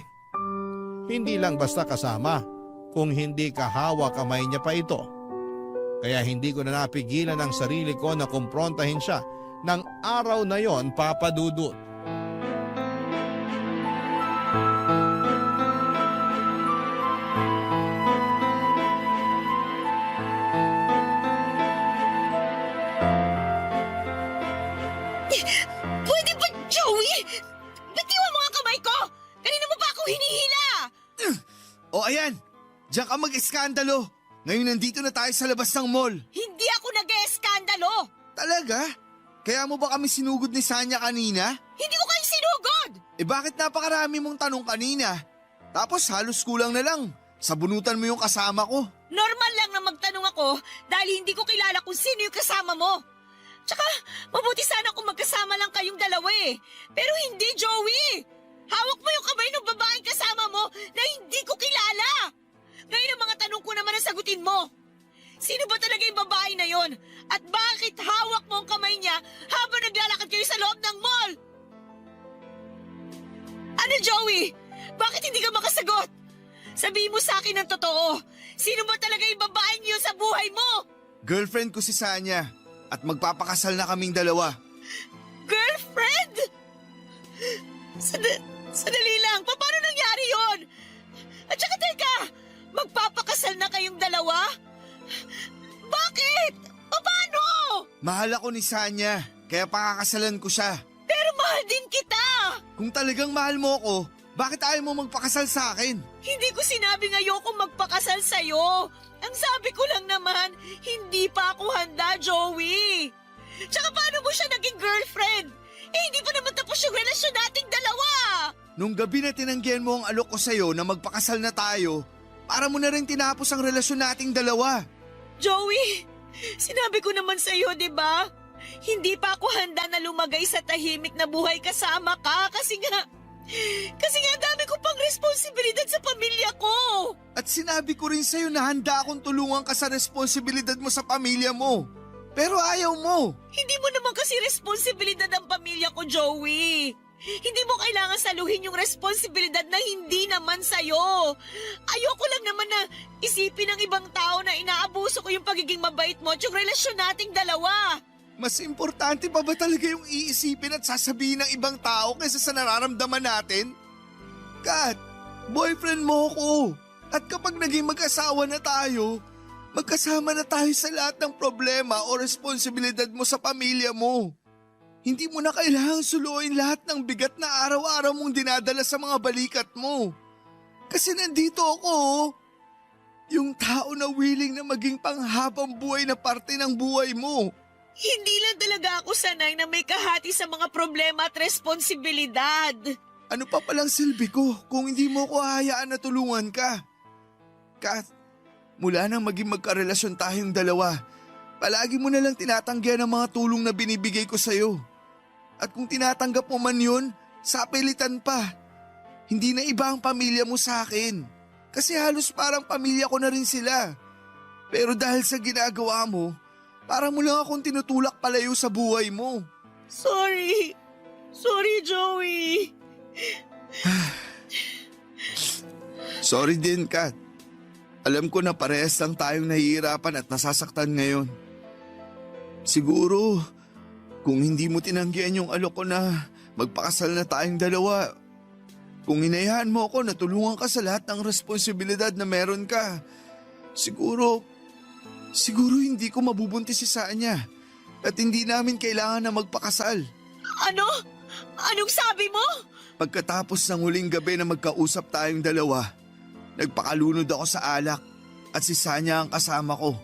Hindi lang basta kasama, kung hindi kahawa kamay niya pa ito. Kaya hindi ko na napigilan ang sarili ko na kumprontahin siya ng araw na yon, Papa Dudut. Pwede ba, Joey? Bitiwan mo ang kamay ko! Kanina mo pa ako hinihila! O ayan, diyan ka mag-eskandalo. Ngayon nandito na tayo sa labas ng mall. Hindi ako nag-eskandalo! Talaga? Kaya mo ba kami sinugod ni Sanya kanina? Hindi ko kayo sinugod! Eh bakit napakarami mong tanong kanina? Tapos halos kulang na lang. Sabunutan mo yung kasama ko. Normal lang na magtanong ako dahil hindi ko kilala kung sino yung kasama mo. Tsaka, mabuti sana kung magkasama lang kayong dalawa eh. Pero hindi, Joey! Hawak mo yung kamay ng babaeng kasama mo na hindi ko kilala! Ngayon ang mga tanong ko naman ang sagutin mo. Sino ba talaga yung babae na yon? At bakit hawak mo ang kamay niya habang naglalakad kayo sa loob ng mall? Ano, Joey? Bakit hindi ka makasagot? Sabihin mo sa akin ang totoo. Sino ba talaga yung babaeng yun sa buhay mo? Girlfriend ko si Sanya at magpapakasal na kaming dalawa. Girlfriend? Sadali lang, paano nangyari yon? At saka teka, magpapakasal na kayong dalawa? Bakit? Paano? Mahal ako ni Sanya, kaya pakakasalan ko siya. Pero mahal din kita! Kung talagang mahal mo ako, bakit ayaw mo magpakasal sa akin? Hindi ko sinabing ayoko magpakasal sa'yo. Ang sabi ko lang naman, hindi pa ako handa, Joey. Tsaka paano mo siya naging girlfriend? Eh, hindi pa naman tapos yung relasyon nating dalawa. Nung gabi na tinanggihan mo ang alok ko sa'yo na magpakasal na tayo, para mo na rin tinapos ang relasyon nating dalawa. Joey, sinabi ko naman sa'yo, di ba? Hindi pa ako handa na lumagay sa tahimik na buhay kasama ka kasi nga dami ko pang responsibilidad sa pamilya ko. At sinabi ko rin sa'yo na handa akong tulungan ka sa responsibilidad mo sa pamilya mo. Pero ayaw mo. Hindi mo naman kasi responsibilidad ang pamilya ko, Joey. Hindi mo kailangan saluhin yung responsibilidad na hindi naman sa'yo. Ayoko lang naman na isipin ng ibang tao na inaabuso ko yung pagiging mabait mo at yung relasyon nating dalawa. Mas importante pa ba talaga yung iisipin at sasabihin ng ibang tao kaysa sa nararamdaman natin? Kat, Boyfriend mo ko. At kapag naging mag-asawa na tayo, magkasama na tayo sa lahat ng problema o responsibilidad mo sa pamilya mo. Hindi mo na kailangang suluin lahat ng bigat na araw-araw mong dinadala sa mga balikat mo. Kasi nandito ako, oh. Yung tao na willing na maging panghabang buhay na parte ng buhay mo. Hindi lang talaga ako sanay na may kahati sa mga problema at responsibilidad. Ano pa palang silbi ko kung hindi mo ko hahayaan na tulungan ka? Kat, mula nang maging magkarelasyon tayong dalawa, palagi mo na lang tinatanggihan ang mga tulong na binibigay ko sa'yo. At kung tinatanggap mo man yun, sapilitan pa. Hindi na iba ang pamilya mo sa akin. Kasi halos parang pamilya ko na rin sila. Pero dahil sa ginagawa mo, parang mo lang akong tinutulak palayo sa buhay mo. Sorry. Sorry, Joey. Sorry din, Kat. Alam ko na parehas lang tayong nahihirapan at nasasaktan ngayon. Siguro, kung hindi mo tinanggihan yung alok ko na magpakasal na tayong dalawa, kung hinayaan mo ako na tulungan ka sa lahat ng responsibilidad na meron ka, siguro hindi ko mabubuntis si Sanya at hindi namin kailangan na magpakasal. Ano? Anong sabi mo? Pagkatapos ng huling gabi na magkausap tayong dalawa, nagpakalunod ako sa alak at si Sanya ang kasama ko.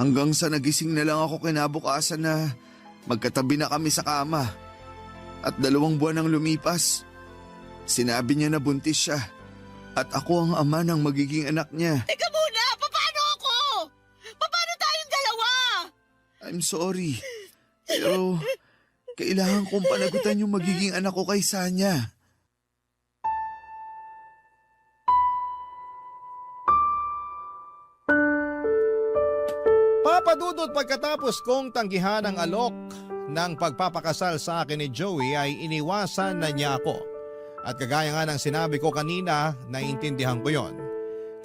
Hanggang sa nagising na lang ako kinabukasan na magkatabi na kami sa kama. At 2 buwan ang lumipas. Sinabi niya na buntis siya at ako ang ama ng magiging anak niya. Teka muna! Paano ako? Paano tayong dalawa? I'm sorry, pero kailangan kong panagutan yung magiging anak ko kay Sanya. Papadudot pagkatapos kong tanggihan ang alok ng pagpapakasal sa akin ni Joey ay iniwasan na niya ako. At kagaya nga ng sinabi ko kanina, naiintindihan ko yon.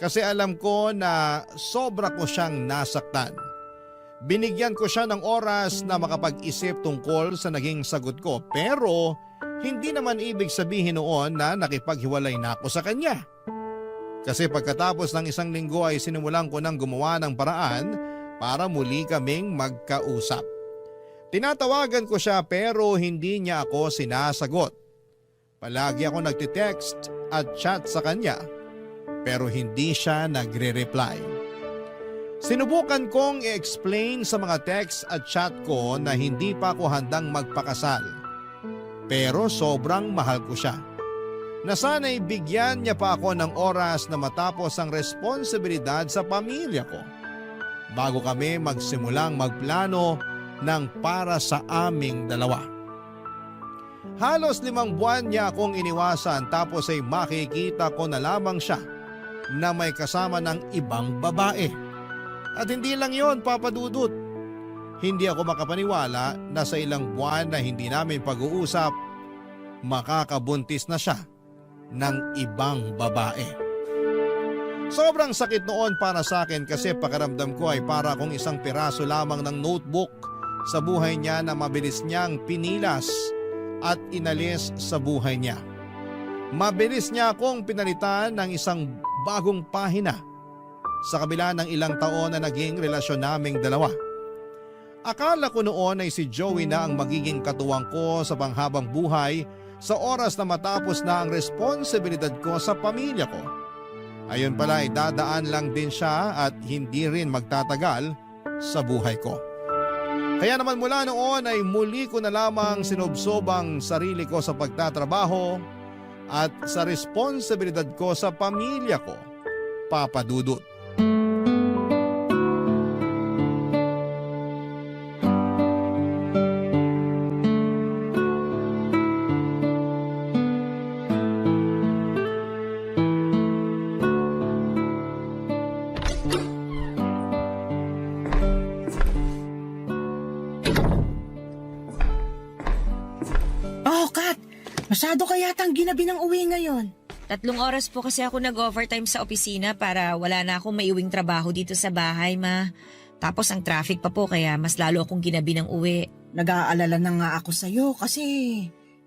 Kasi alam ko na sobra ko siyang nasaktan. Binigyan ko siya ng oras na makapag-isip tungkol sa naging sagot ko, pero hindi naman ibig sabihin noon na nakipaghiwalay na ako sa kanya. Kasi pagkatapos ng 1 linggo ay sinimulan ko ng gumawa ng paraan para muli kaming magkausap. Tinatawagan ko siya pero hindi niya ako sinasagot. Palagi ako nagtitext at chat sa kanya pero hindi siya nagre-reply. Sinubukan kong i-explain sa mga text at chat ko na hindi pa ako handang magpakasal. Pero sobrang mahal ko siya. Na sana'y bigyan niya pa ako ng oras na matapos ang responsibilidad sa pamilya ko bago kami magsimulang magplano ng para sa aming dalawa. Halos 5 buwan niya akong iniwasan tapos ay makikita ko na lamang siya na may kasama ng ibang babae. At hindi lang yon, Papadudut. Hindi ako makapaniwala na sa ilang buwan na hindi namin pag-uusap, makakabuntis na siya ng ibang babae. Sobrang sakit noon para sa akin kasi pakiramdam ko ay para akong isang piraso lamang ng notebook sa buhay niya na mabilis niyang pinilas at inalis sa buhay niya. Mabilis niya akong pinalitan ng isang bagong pahina sa kabila ng ilang taon na naging relasyon naming dalawa. Akala ko noon ay si Joey na ang magiging katuwang ko sa panghabang buhay sa oras na matapos na ang responsibilidad ko sa pamilya ko. Ayon pala ay dadaan lang din siya at hindi rin magtatagal sa buhay ko. Kaya naman mula noon ay muli ko na lamang sinubsob ang sarili ko sa pagtatrabaho at sa responsibilidad ko sa pamilya ko, Papadudut. Oh, Kat! Masyado ka yatang ginabi ng uwi ngayon. 3 oras po kasi ako nag-overtime sa opisina para wala na akong maiuwing trabaho dito sa bahay, ma. Tapos ang traffic pa po kaya mas lalo akong ginabi ng uwi. Nag-aalala na nga ako sa'yo kasi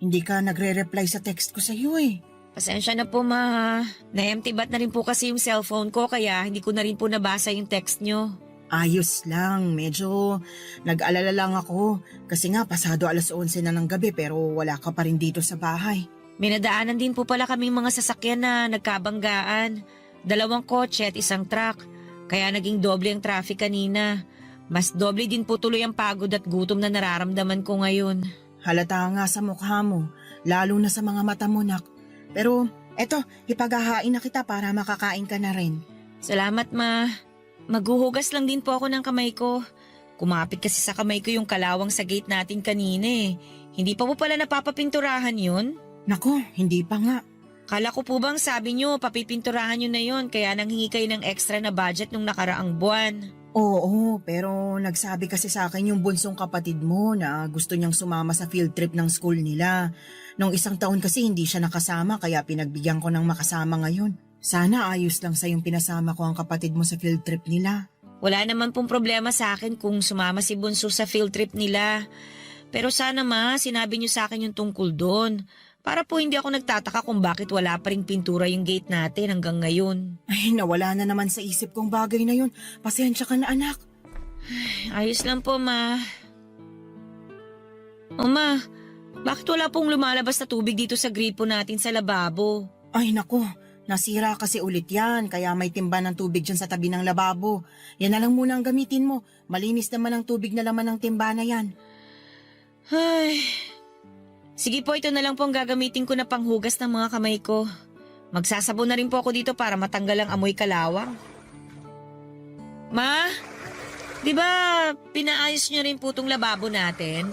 hindi ka nagre-reply sa text ko sa'yo eh. Pasensya na po, ma. Na-empty bat na rin po kasi yung cellphone ko kaya hindi ko na rin po nabasa yung text nyo. Ayos lang, medyo nag-alala lang ako. Kasi nga pasado 11:00 na ng gabi pero wala ka pa rin dito sa bahay. May nadaanan din po pala kaming mga sasakyan na nagkabanggaan. 2 kotse at 1 truck. Kaya naging doble ang traffic kanina. Mas doble din po tuloy ang pagod at gutom na nararamdaman ko ngayon. Halata nga sa mukha mo, lalo na sa mga mata mo, nak. Pero eto, ipaghahain na kita para makakain ka na rin. Salamat, ma. Maghuhugas lang din po ako ng kamay ko. Kumapit kasi sa kamay ko yung kalawang sa gate natin kanina eh. Hindi pa po pala napapapinturahan yun? Nako, hindi pa nga. Kala ko po bang sabi nyo, papipinturahan nyo na yun kaya nanghingi kayo ng extra na budget nung nakaraang buwan. Oo, pero nagsabi kasi sa akin yung bunsong kapatid mo na gusto niyang sumama sa field trip ng school nila. Nung 1 taon kasi hindi siya nakasama kaya pinagbigyan ko ng makasama ngayon. Sana ayos lang sa yung pinasama ko ang kapatid mo sa field trip nila. Wala naman pong problema sa akin kung sumama si Bunso sa field trip nila. Pero sana ma, sinabi nyo sa akin yung tungkol doon. Para po hindi ako nagtataka kung bakit wala pa ring pintura yung gate natin hanggang ngayon. Ay, nawala na naman sa isip kong bagay na yun. Pasensya ka na, anak. Ayos lang po, ma. O ma, bakit wala pong lumalabas na tubig dito sa gripo natin sa lababo? Ay, nako. Nasira kasi ulit yan, kaya may timba ng tubig dyan sa tabi ng lababo. Yan na lang muna ang gamitin mo. Malinis naman ang tubig na laman ng timba na yan. Ay. Sige po, ito na lang po ang gagamitin ko na panghugas ng mga kamay ko. Magsasabon na rin po ako dito para matanggal ang amoy kalawang. Ma, di ba pinaayos nyo rin po itong lababo natin?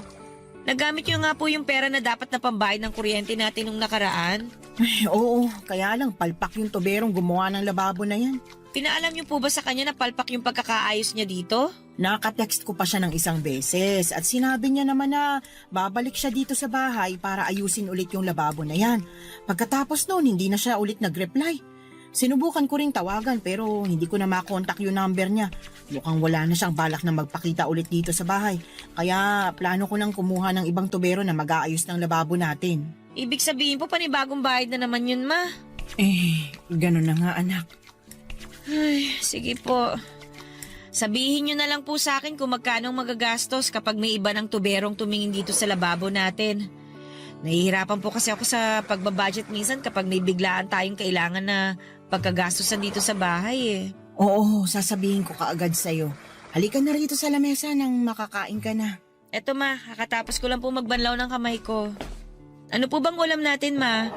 Nagamit nyo nga po yung pera na dapat na pambayad ng kuryente natin nung nakaraan? Ay, oo, kaya lang palpak yung tuberong gumawa ng lababo na yan. Pinaalam niyo po ba sa kanya na palpak yung pagkakaayos niya dito? Nakatext ko pa siya ng 1 beses at sinabi niya naman na babalik siya dito sa bahay para ayusin ulit yung lababo na yan. Pagkatapos noon, hindi na siya ulit nag-reply. Sinubukan ko ring tawagan pero hindi ko na makontak yung number niya. Mukhang wala na siyang balak na magpakita ulit dito sa bahay. Kaya plano ko nang kumuha ng ibang tubero na mag-aayos ng lababo natin. Ibig sabihin po panibagong bayad na naman yun, ma. Ganun na nga, anak. Ay, sige po. Sabihin nyo na lang po sa akin kung magkano magagastos kapag may iba ng tuberong tumingin dito sa lababo natin. Nahihirapan po kasi ako sa pagbabudget minsan kapag may biglaan tayong kailangan na pagkagastosan dito sa bahay eh. Oo, sasabihin ko kaagad sa'yo. Halika na rito sa lamesa nang makakain ka na. Eto ma, kakatapos ko lang po magbanlaw ng kamay ko. Ano po bang ulam natin, ma?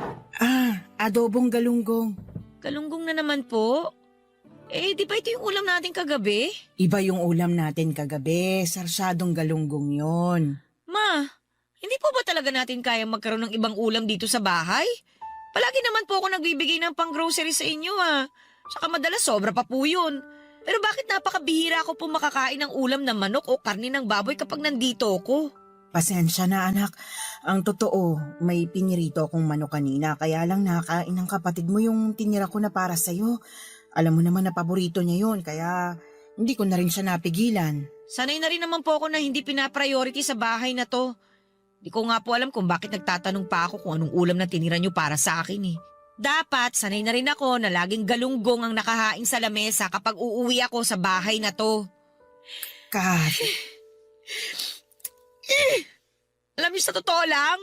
Adobong galunggong. Galunggong na naman po. Eh, di ba ito yung ulam natin kagabi? Iba yung ulam natin kagabi. Sarsyadong galunggong yon. Ma, hindi po ba talaga natin kayang magkaroon ng ibang ulam dito sa bahay? Palagi naman po ako nagbibigay ng pang-grocery sa inyo Saka madalas sobra pa po yun. Pero bakit napakabihira ako po makakain ng ulam na manok o karne ng baboy kapag nandito ako? Pasensya na, anak. Ang totoo, may pinirito akong manok kanina. Kaya lang nakain ng kapatid mo yung tinira ko na para sa'yo. Alam mo naman na paborito niya yun, kaya hindi ko na rin siya napigilan. Sanay na rin naman po ako na hindi pinapriority sa bahay na to. Di ko nga po alam kung bakit nagtatanong pa ako kung anong ulam na tinira niyo para sa akin eh. Dapat, sanay na rin ako na laging galunggong ang nakahain sa lamesa kapag uuwi ako sa bahay na to. Kat, Alam niyo sa totoo lang,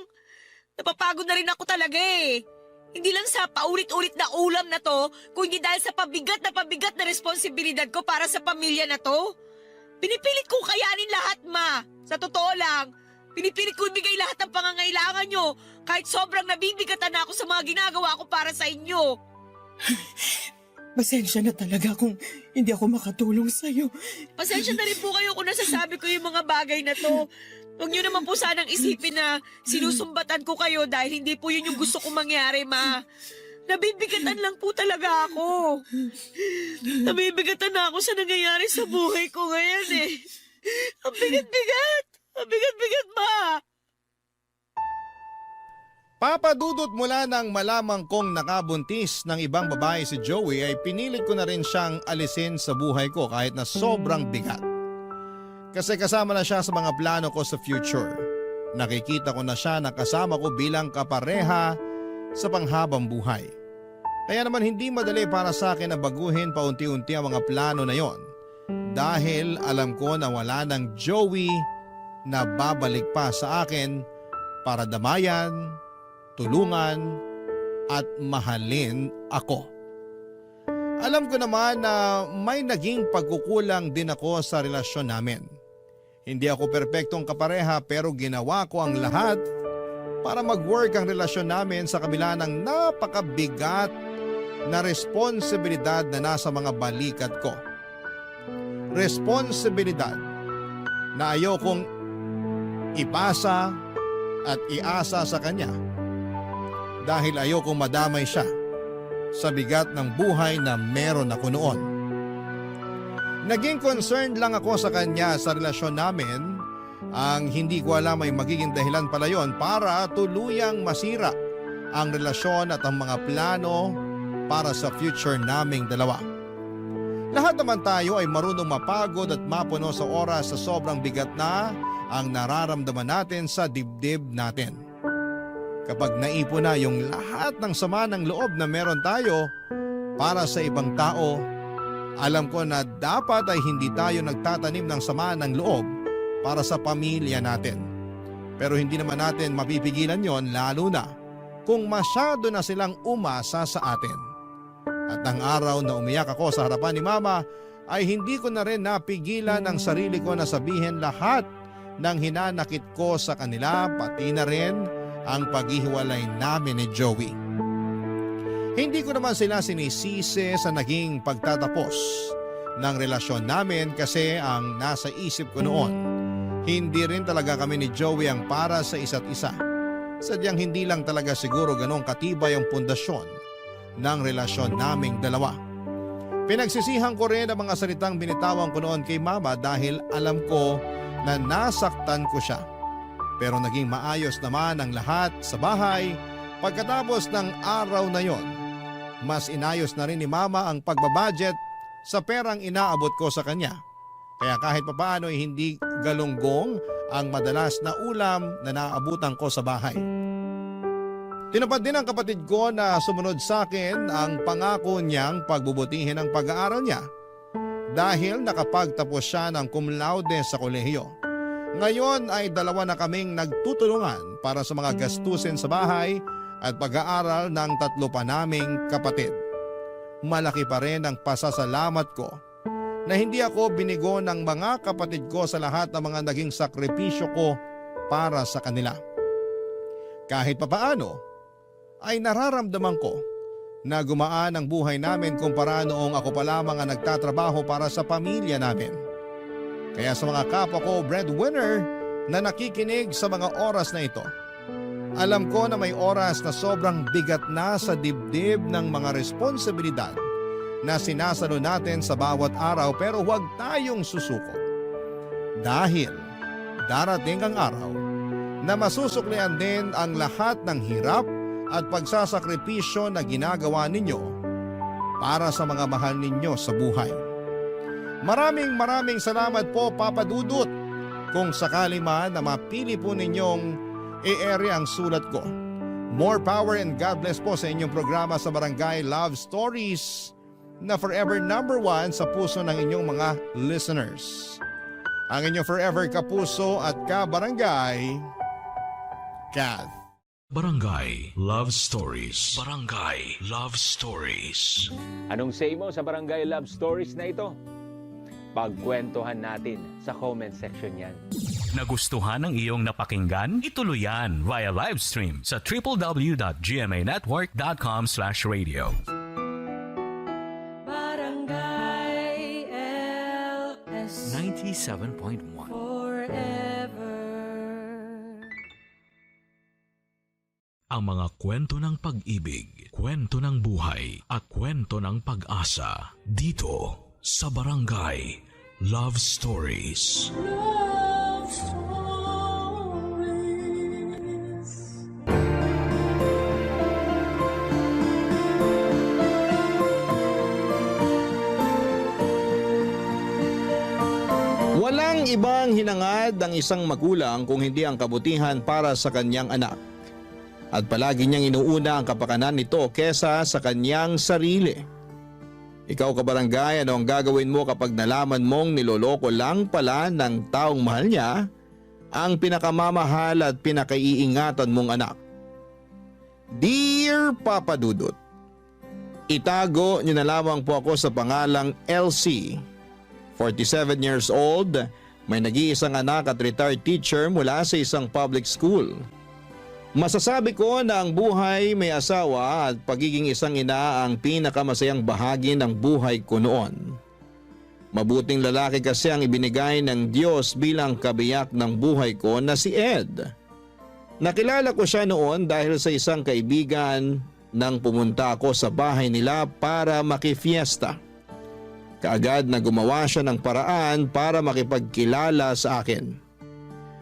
napapagod na rin ako talaga eh. Hindi lang sa paulit-ulit na ulam na to, kundi dahil sa pabigat na responsibilidad ko para sa pamilya na to. Pinipilit kong kayanin lahat, ma. Sa totoo lang, pinipilit ko ibigay lahat ng pangangailangan nyo, kahit sobrang nabibigatan na ako sa mga ginagawa ko para sa inyo. pasensya na talaga kung hindi ako makatulong sa'yo. Pasensya na rin po kayo kung nasasabi ko yung mga bagay na to. Huwag niyo naman po sanang isipin na sinusumbatan ko kayo dahil hindi po yun yung gusto kong mangyari, ma. Nabibigatan lang po talaga ako. Nabibigatan na ako sa nangyayari sa buhay ko ngayon eh. Ang bigat-bigat! Ang bigat-bigat, ma! Papadudot mula nang malamang kong nakabuntis ng ibang babae si Joey ay pinilit ko na rin siyang alisin sa buhay ko kahit na sobrang bigat. Kasi kasama na siya sa mga plano ko sa future. Nakikita ko na siya na kasama ko bilang kapareha sa panghabang buhay. Kaya naman hindi madali para sa akin na baguhin paunti-unti ang mga plano na yon dahil alam ko na wala ng Joey na babalik pa sa akin para damayan, tulungan at mahalin ako. Alam ko naman na may naging pagkukulang din ako sa relasyon namin. Hindi ako perpektong kapareha pero ginawa ko ang lahat para mag-work ang relasyon namin sa kabila ng napakabigat na responsibilidad na nasa mga balikat ko. Responsibilidad na ayokong ipasa at iasa sa kanya dahil ayokong madamay siya sa bigat ng buhay na meron ako noon. Naging concerned lang ako sa kanya sa relasyon namin. Ang hindi ko alam ay magiging dahilan pala yon para tuluyang masira ang relasyon at ang mga plano para sa future naming dalawa. Lahat naman tayo ay marunong mapagod at mapuno sa oras sa sobrang bigat na ang nararamdaman natin sa dibdib natin. Kapag naipon na yung lahat ng sama ng loob na meron tayo para sa ibang tao, alam ko na dapat ay hindi tayo nagtatanim ng sama ng loob para sa pamilya natin. Pero hindi naman natin mapipigilan yon lalo na kung masyado na silang umasa sa atin. At ang araw na umiyak ako sa harapan ni Mama ay hindi ko na rin napigilan ang sarili ko na sabihin lahat ng hinanakit ko sa kanila pati na rin ang paghihiwalay namin ni Joey. Hindi ko naman sila sinisisi sa naging pagtatapos ng relasyon namin kasi ang nasa isip ko noon, hindi rin talaga kami ni Joey ang para sa isa't isa. Sadyang hindi lang talaga siguro ganong katibay ang pundasyon ng relasyon naming dalawa. Pinagsisihan ko rin ang mga salitang binitawan ko noon kay Mama dahil alam ko na nasaktan ko siya. Pero naging maayos naman ang lahat sa bahay pagkatapos ng araw na yon. Mas inayos na rin ni Mama ang pagbabudget sa perang inaabot ko sa kanya. Kaya kahit papaano ay hindi galunggong ang madalas na ulam na naabutan ko sa bahay. Tinupad din ng kapatid ko na sumunod sa akin ang pangako niyang pagbubutihin ang pag-aaral niya dahil nakapagtapos siya ng cum laude sa kolehiyo. Ngayon ay dalawa na kaming nagtutulungan para sa mga gastusin sa bahay at pag-aaral ng tatlo pa naming kapatid. Malaki pa rin ang pasasalamat ko na hindi ako binigo ng mga kapatid ko sa lahat ng mga naging sakripisyo ko para sa kanila. Kahit papaano ay nararamdaman ko na gumaan ang buhay namin kumpara noong ako pa lamang ang nagtatrabaho para sa pamilya namin. Kaya sa mga kapwa ko breadwinner na nakikinig sa mga oras na ito, alam ko na may oras na sobrang bigat na sa dibdib ng mga responsibilidad na sinasalo natin sa bawat araw pero huwag tayong susuko. Dahil darating ang araw na masusuklian din ang lahat ng hirap at pagsasakripisyo na ginagawa ninyo para sa mga mahal ninyo sa buhay. Maraming salamat po Papa Dudut kung sakali man na mapili po ninyong i-ere ang sulat ko. More power and God bless po sa inyong programa sa Barangay Love Stories na forever number 1 sa puso ng inyong mga listeners. Ang inyong forever kapuso at ka-barangay, Kath. Barangay Love Stories. Barangay Love Stories. Anong say mo sa Barangay Love Stories na ito? Pagkwentuhan natin sa comment section yan. Nagustuhan ng iyong napakinggan? Ituloy yan via live stream sa www.gmanetwork.com/radio. Barangay LS 97.1 forever. Ang mga kwento ng pag-ibig, kwento ng buhay at kwento ng pag-asa dito sa Barangay Love Stories. Love stories. Walang ibang hinangad ng isang magulang kung hindi ang kabutihan para sa kanyang anak. at palagi niyang inuuna ang kapakanan nito kesa sa kanyang sarili. Ikaw kabarangay, ano ang gagawin mo kapag nalaman mong niloloko lang pala ng taong mahal niya ang pinakamamahal at pinakaiingatan mong anak? Dear Papa Dudut, itago niyo na lamang po ako sa pangalang LC, 47 years old, may nag-iisang anak at retired teacher mula sa isang public school. Masasabi ko na ang buhay may asawa at pagiging isang ina ang pinakamasayang bahagi ng buhay ko noon. Mabuting lalaki kasi ang ibinigay ng Diyos bilang kabiyak ng buhay ko na si Ed. Nakilala ko siya noon dahil sa isang kaibigan nang pumunta ako sa bahay nila para makifiesta. Kaagad na gumawa siya ng paraan para makipagkilala sa akin.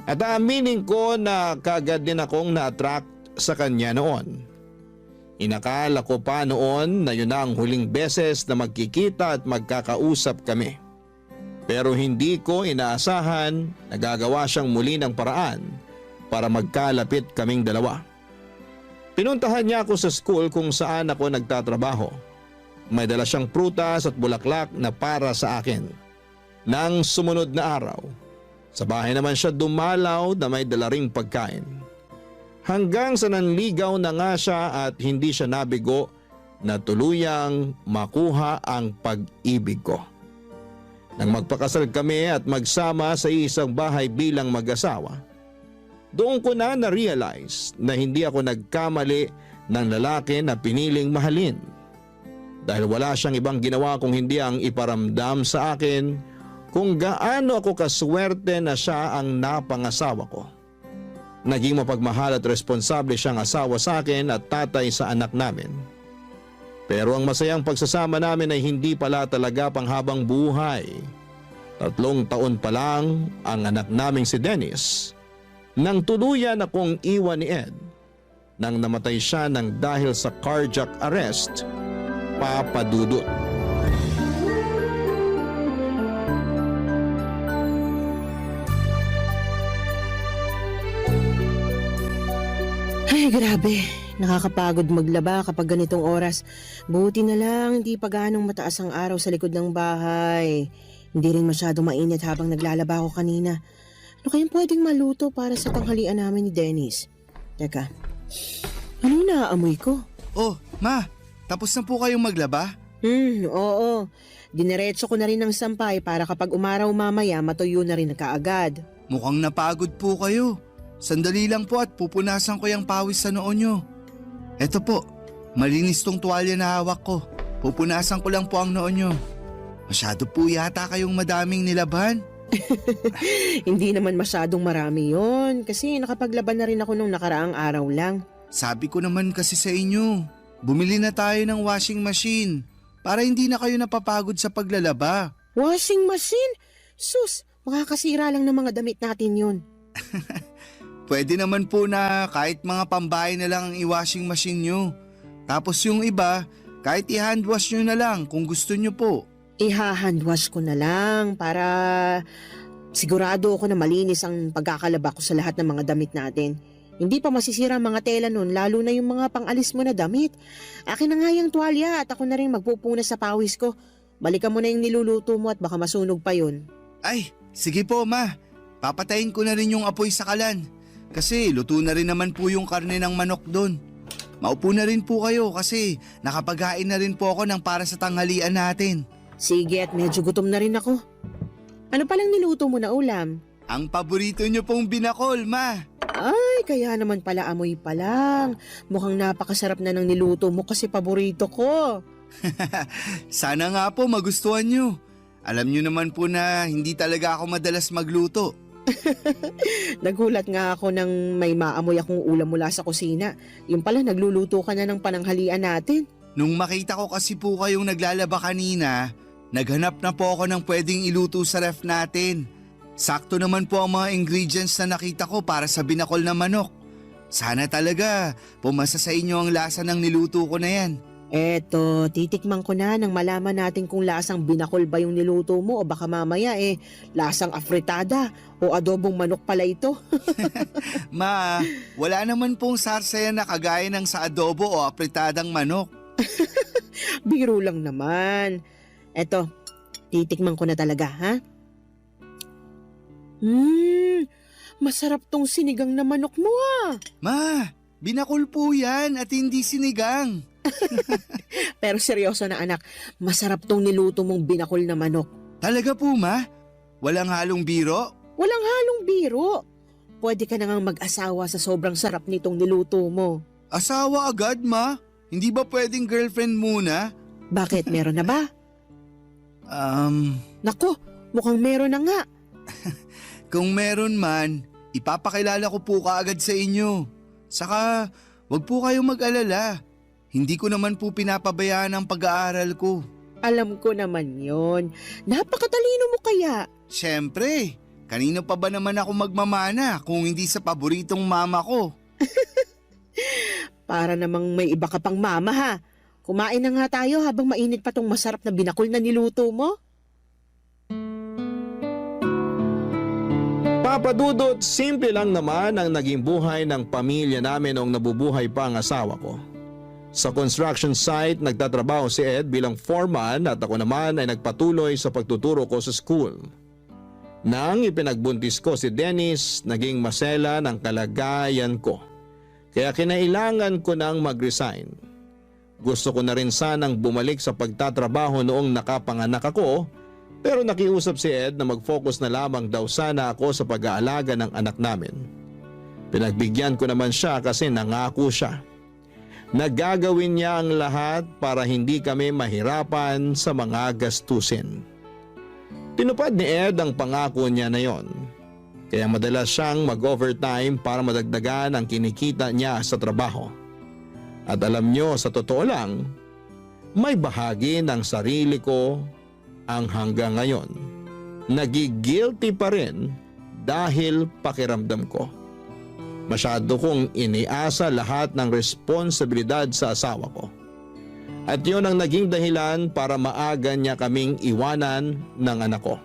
At aaminin ko na kaagad din akong na-attract sa kanya noon. Inakala ko pa noon na yun na ang huling beses na magkikita at magkakausap kami. Pero hindi ko inaasahan na gagawa siyang muli ng paraan para magkalapit kaming dalawa. Pinuntahan niya ako sa school kung saan ako nagtatrabaho. May dala siyang prutas at bulaklak na para sa akin. Nang sumunod na araw, sa bahay naman siya dumalaw na may dala ring pagkain. Hanggang sa nanligaw na nga siya at hindi siya nabigo na tuluyang makuha ang pag-ibig ko. Nang magpakasal kami at magsama sa isang bahay bilang mag-asawa, doon ko na na-realize na hindi ako nagkamali ng lalaki na piniling mahalin. Dahil wala siyang ibang ginawa kung hindi ang iparamdam sa akin kung gaano ako kaswerte na siya ang napangasawa ko. Naging mapagmahal at responsable siyang asawa sa akin at tatay sa anak namin. Pero ang masayang pagsasama namin ay hindi pala talaga panghabang buhay. 3 taon pa lang ang anak naming si Dennis nang tuluyan akong iwan ni Ed nang namatay siya ng dahil sa cardiac arrest, Papa Dudut. Ay, grabe. Nakakapagod maglaba kapag ganitong oras. Buti na lang, hindi pa ganong mataas ang araw sa likod ng bahay. Hindi rin masyadong mainit habang naglalaba ako kanina. Ano kayang pwedeng maluto para sa tanghalian namin ni Dennis? Teka, ano naaamoy ko? Oh, ma, tapos na po kayong maglaba? Oo. Dineretso ko na rin ng sampay para kapag umaraw mamaya matuyo na rin na kaagad. Mukhang napagod po kayo. Sandali lang po at pupunasan ko yung pawis sa noo nyo. Eto po, malinis tong tuwalya na hawak ko. Pupunasan ko lang po ang noo nyo. Masyado po yata kayong madaming nilaban. Hindi naman masyadong marami yon kasi nakapaglaban na rin ako nung nakaraang araw lang. Sabi ko naman kasi sa inyo, bumili na tayo ng washing machine para hindi na kayo napapagod sa paglalaba. Washing machine? Sus, makakasira lang ng mga damit natin yun. Pwede naman po na kahit mga pambahay na lang ang i-washing machine nyo. Tapos yung iba, kahit i-handwash nyo na lang kung gusto nyo po. Iha-handwash ko na lang para sigurado ako na malinis ang pagkakalaba ko sa lahat ng mga damit natin. Hindi pa masisira ang mga tela nun, lalo na yung mga pangalis mo na damit. Akin na nga yung tuwalya at ako na rin magpupunas sa pawis ko. Balikan mo na yung niluluto mo at baka masunog pa yun. Ay, sige po ma. Papatayin ko na rin yung apoy sa kalan. Kasi luto na rin naman po yung karne ng manok doon. Maupo na rin po kayo kasi nakapaghain na rin po ako ng para sa tanghalian natin. Sige, at medyo gutom na rin ako. Ano palang niluto mo na ulam? Ang paborito nyo pong binakol, ma. Ay, kaya naman pala amoy pa lang. Mukhang napakasarap na ng niluto mo kasi paborito ko. Sana nga po magustuhan nyo. Alam nyo naman po na hindi talaga ako madalas magluto. Nagulat nga ako nang may maamoy akong ulam mula sa kusina. Yung pala nagluluto ka na ng pananghalian natin. Nung makita ko kasi po kayong naglalaba kanina, naghanap na po ako ng pwedeng iluto sa ref natin. Sakto naman po ang mga ingredients na nakita ko para sa binakol na manok. Sana talaga pumasa sa inyo ang lasa ng niluto ko na yan. Eto, titikman ko na nang malaman natin kung lasang binakol ba yung niluto mo o baka mamaya lasang afritada o adobong manok pala ito. Ma, wala naman pong sarsaya na kagaya ng sa adobo o apritadang manok. Biro lang naman. Eto, titikman ko na talaga, ha? Masarap tong sinigang na manok mo, ha? Ma, binakol po yan at hindi sinigang. Pero seryoso na anak, masarap tong niluto mong binakol na manok. Talaga po, Ma? Walang halong biro? Walang halong biro. Pwede ka na ngang mag-asawa sa sobrang sarap nitong niluto mo. Asawa agad, Ma? Hindi ba pwedeng girlfriend muna? Bakit, meron na ba? Nako, mukhang meron na nga. Kung meron man, ipapakilala ko po kaagad sa inyo. Saka, wag po kayong mag-alala. Hindi ko naman po pinapabayaan ang pag-aaral ko. Alam ko naman yon. Napakatalino mo kaya. Siyempre, kanino pa ba naman ako magmamana kung hindi sa paboritong mama ko? Para namang may iba ka pang mama, ha? Kumain na nga tayo habang mainit pa tong masarap na binakol na niluto mo. Papa Dudut, simple lang naman ang naging buhay ng pamilya namin noong nabubuhay pa ang asawa ko. Sa construction site, nagtatrabaho si Ed bilang foreman at ako naman ay nagpatuloy sa pagtuturo ko sa school. Nang ipinagbuntis ko si Dennis, naging masela ng kalagayan ko. Kaya kinailangan ko nang mag-resign. Gusto ko na rin sanang bumalik sa pagtatrabaho noong nakapanganak ako, pero nakiusap si Ed na mag-focus na lamang daw sana ako sa pag-aalaga ng anak namin. Pinagbigyan ko naman siya kasi nangako siya. Nagagawin niya ang lahat para hindi kami mahirapan sa mga gastusin. Tinupad ni Ed ang pangako niya na yon. Kaya madalas siyang mag-overtime para madagdagan ang kinikita niya sa trabaho. At alam niyo, sa totoo lang, may bahagi ng sarili ko ang hanggang ngayon nagigilty pa rin dahil pakiramdam ko. Masyado kong iniasa lahat ng responsibilidad sa asawa ko. At yun ang naging dahilan para maaga niya kaming iwanan ng anak ko.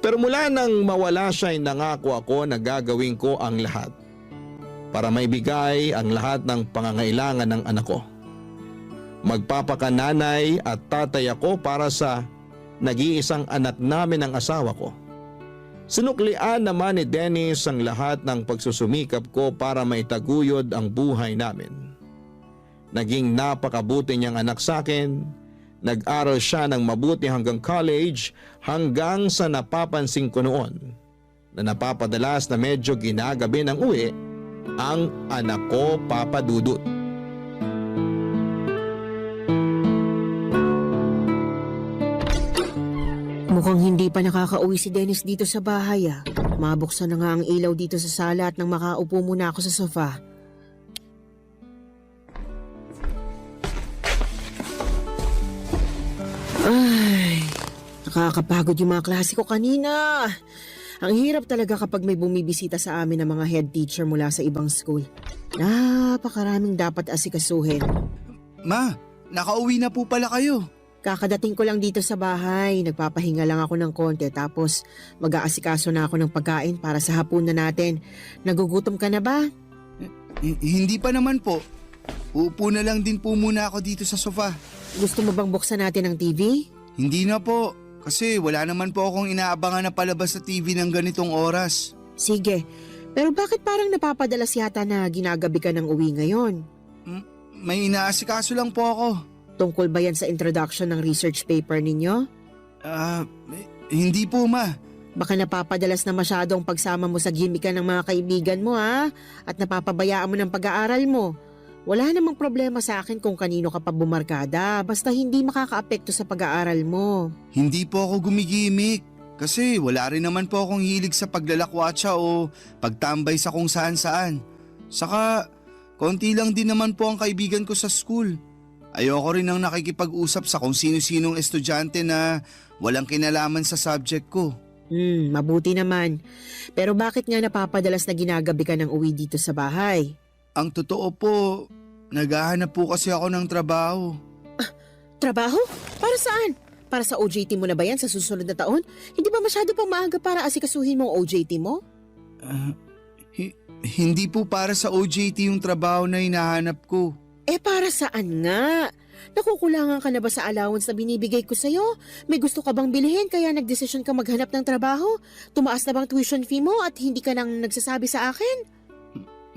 Pero mula nang mawala siya ay nangako ako na gagawin ko ang lahat para maibigay ang lahat ng pangangailangan ng anak ko. Magpapakananay at tatay ako para sa nag-iisang anak namin ng asawa ko. Sinuklian naman ni Dennis ang lahat ng pagsusumikap ko para maitaguyod ang buhay namin. Naging napakabuti niyang anak sa akin. Nag-aral siya ng mabuti hanggang college hanggang sa napapansin ko noon na napapadalas na medyo ginagabi ng uwi ang anak ko, Papa Dudut. Mukhang hindi pa nakakauwi si Dennis dito sa bahay, ah. Mabuksan na nga ang ilaw dito sa sala at nang makaupo muna ako sa sofa. Ay, nakakapagod yung mga klase ko kanina. Ang hirap talaga kapag may bumibisita sa amin ng mga head teacher mula sa ibang school. Napakaraming dapat asikasuhin. Ma, nakauwi na po pala kayo. Kakadating ko lang dito sa bahay, nagpapahinga lang ako ng konti tapos mag-aasikaso na ako ng pagkain para sa hapunan natin. Nagugutom ka na ba? Hindi pa naman po. Uupo na lang din po muna ako dito sa sofa. Gusto mo bang buksan natin ang TV? Hindi na po, kasi wala naman po akong inaabangan na palabas sa TV ng ganitong oras. Sige, pero bakit parang napapadalas yata na ginagabi ka ng uwi ngayon? May inaasikaso lang po ako. Tungkol ba yan sa introduction ng research paper ninyo? Hindi po, Ma. Baka napapadalas na masyado ang pagsama mo sa gimikan ng mga kaibigan mo, ha? At napapabayaan mo ng pag-aaral mo. Wala namang problema sa akin kung kanino ka pa bumarkada, basta hindi makakaapekto sa pag-aaral mo. Hindi po ako gumigimik. Kasi wala rin naman po akong hilig sa paglalakwatsa o pagtambay sa kung saan-saan. Saka, konti lang din naman po ang kaibigan ko sa school. Ayoko rin ang nakikipag-usap sa kung sino-sinong estudyante na walang kinalaman sa subject ko. Mabuti naman. Pero bakit nga napapadalas na ginagabi ka ng uwi dito sa bahay? Ang totoo po, Naghahanap po kasi ako ng trabaho. Trabaho? Para saan? Para sa OJT mo na ba yan sa susunod na taon? Hindi ba masyado pang maaga para asikasuhin mo ang OJT mo? Hindi po para sa OJT yung trabaho na hinahanap ko. Para saan nga? Nakukulangan ka na ba sa allowance na binibigay ko sa'yo? May gusto ka bang bilhin kaya nagdesisyon ka maghanap ng trabaho? Tumaas na bang tuition fee mo at hindi ka nang nagsasabi sa akin?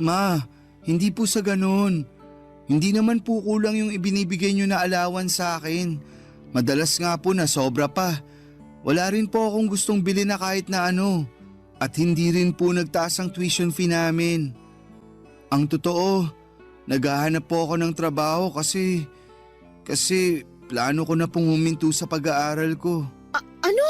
Ma, hindi po sa ganun. Hindi naman po kulang yung ibinibigay nyo na allowance sa akin. Madalas nga po na sobra pa. Wala rin po akong gustong bilhin na kahit na ano. At hindi rin po nagtaas ang tuition fee namin. Ang totoo, naghahanap po ako ng trabaho kasi plano ko na pong huminto sa pag-aaral ko. Ano?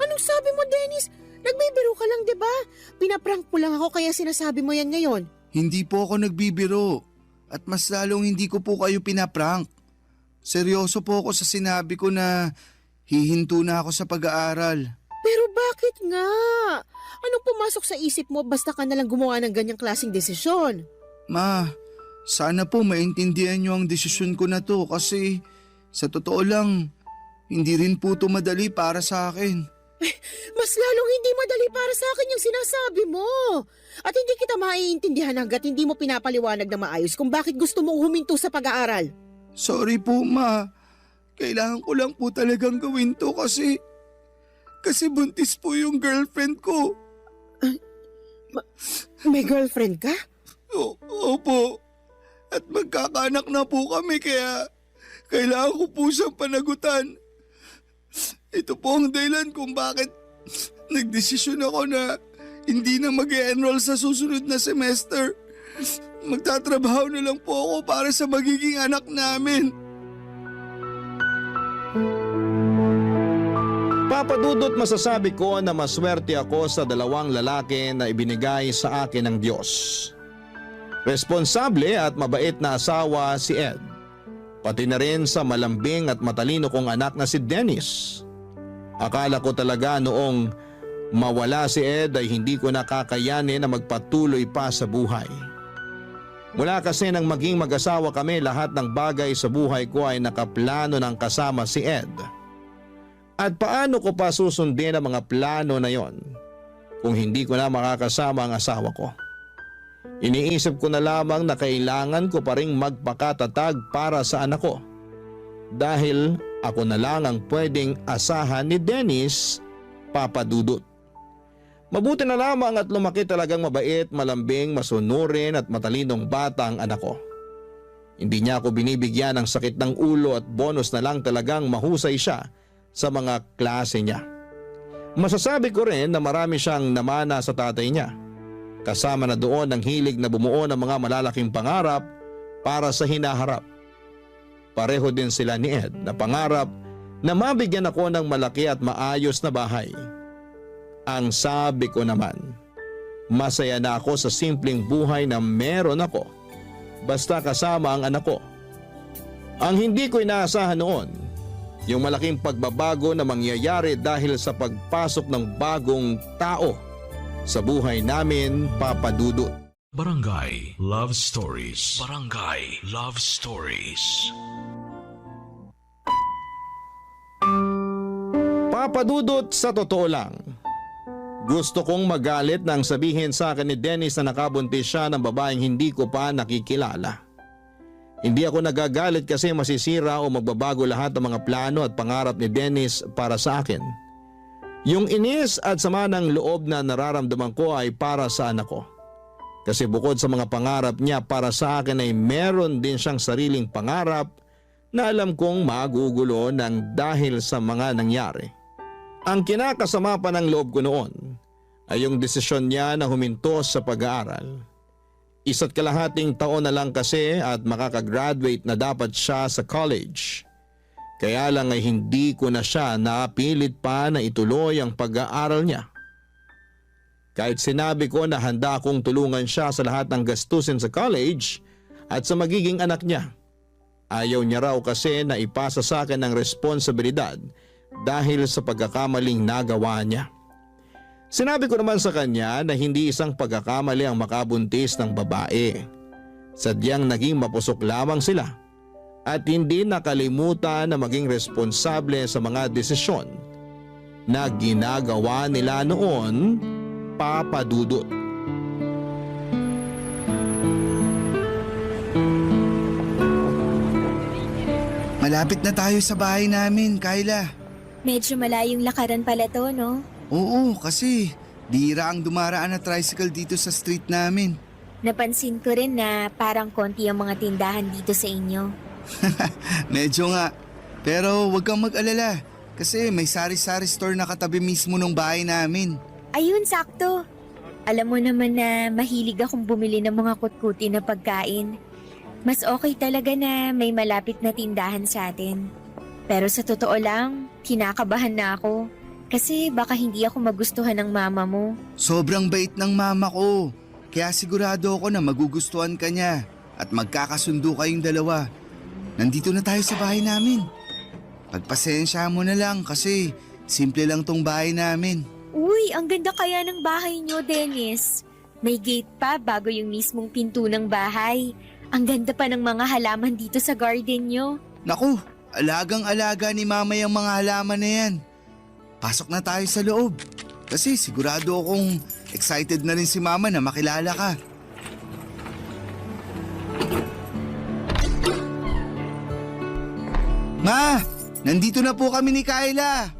Anong sabi mo, Dennis? Nagbibiro ka lang, di ba? Pinaprank mo lang ako kaya sinasabi mo yan ngayon. Hindi po ako nagbibiro. At mas lalong hindi ko po kayo pinaprank. Seryoso po ako sa sinabi ko na hihinto na ako sa pag-aaral. Pero bakit nga? Anong pumasok sa isip mo basta ka nalang gumawa ng ganyang klaseng desisyon? Ma, sana po maintindihan niyo ang desisyon ko na to kasi sa totoo lang, hindi rin po ito madali para sa akin. Mas lalong hindi madali para sa akin yung sinasabi mo. At hindi kita maiintindihan hanggat hindi mo pinapaliwanag na maayos kung bakit gusto mong huminto sa pag-aaral. Sorry po, Ma. Kailangan ko lang po talagang gawin to kasi buntis po yung girlfriend ko. May girlfriend ka? Opo. At magkakaanak na po kami kaya kailangan ko po siyang panagutan. Ito po ang dahilan kung bakit nagdesisyon ako na hindi na mag-e-enroll sa susunod na semester. Magtatrabaho na lang po ako para sa magiging anak namin. Papadudot masasabi ko na maswerte ako sa dalawang lalaki na ibinigay sa akin ng Diyos. Responsable at mabait na asawa si Ed. Pati na rin sa malambing at matalino kong anak na si Dennis. Akala ko talaga noong mawala si Ed ay hindi ko nakakayanin na magpatuloy pa sa buhay. Mula kasi nang maging mag-asawa kami, lahat ng bagay sa buhay ko ay nakaplano ng kasama si Ed. At paano ko pa susundin ang mga plano na yon kung hindi ko na makakasama ang asawa ko? Iniisip ko na lamang na kailangan ko pa ring magpakatatag para sa anak ko. Dahil ako na lang ang pwedeng asahan ni Dennis, Papa Dudut. Mabuti na lamang at lumaki talagang mabait, malambing, masunurin at matalinong bata ang anak ko. Hindi niya ako binibigyan ng sakit ng ulo at bonus na lang talagang mahusay siya sa mga klase niya. Masasabi ko rin na marami siyang namana sa tatay niya. Kasama na doon ang hilig na bumuo ng mga malalaking pangarap para sa hinaharap. Pareho din sila ni Ed na pangarap na mabigyan ako ng malaki at maayos na bahay. Ang sabi ko naman, masaya na ako sa simpleng buhay na meron ako basta kasama ang anak ko. Ang hindi ko inaasahan noon, yung malaking pagbabago na mangyayari dahil sa pagpasok ng bagong tao sa buhay namin, Papa Dudut. Barangay Love Stories. Barangay Love Stories. Papa Dudut, sa totoo lang, gusto kong magalit nang sabihin sa akin ni Dennis na nakabuntis siya ng babaeng hindi ko pa nakikilala. Hindi ako nagagalit kasi masisira o magbabago lahat ng mga plano at pangarap ni Dennis para sa akin. Yung inis at sama ng loob na nararamdaman ko ay para sa anak ko. Kasi bukod sa mga pangarap niya para sa akin ay meron din siyang sariling pangarap na alam kong magugulo ng dahil sa mga nangyari. Ang kinakasama pa ng loob ko noon ay yung desisyon niya na huminto sa pag-aaral. 1.5 taon na lang kasi at makakagraduate na dapat siya sa college. Kaya lang ay hindi ko na siya napilit pa na ituloy ang pag-aaral niya. Kahit sinabi ko na handa akong tulungan siya sa lahat ng gastusin sa college at sa magiging anak niya. Ayaw niya raw kasi na ipasa sa akin ang responsibilidad dahil sa pagkakamaling nagawa niya. Sinabi ko naman sa kanya na hindi isang pagkakamali ang makabuntis ng babae. Sadyang naging mapusok lamang sila at hindi nakalimutan na maging responsable sa mga desisyon na ginagawa nila noon, Papa Dudut. Malapit na tayo sa bahay namin, Kyla. Medyo malayong lakaran pala to, no? Oo, kasi bihira ang dumaraan na tricycle dito sa street namin. Napansin ko rin na parang konti ang mga tindahan dito sa inyo. Medyo nga. Pero wag kang mag-alala kasi may sari-sari store na katabi mismo ng bahay namin. Ayun, sakto. Alam mo naman na mahilig akong bumili ng mga kutkuti na pagkain. Mas okay talaga na may malapit na tindahan sa atin. Pero sa totoo lang, kinakabahan na ako. Kasi baka hindi ako magustuhan ng mama mo. Sobrang bait ng mama ko. Kaya sigurado ako na magugustuhan ka niya at magkakasundo kayong dalawa. Nandito na tayo sa bahay namin. Pagpasensya mo na lang kasi simple lang tong bahay namin. Uy, ang ganda kaya ng bahay niyo, Dennis. May gate pa bago yung mismong pinto ng bahay. Ang ganda pa ng mga halaman dito sa garden niyo. Naku, alagang-alaga ni mama yung mga halaman na yan. Pasok na tayo sa loob. Kasi sigurado akong excited na rin si mama na makilala ka. Ma, nandito na po kami ni Kyla.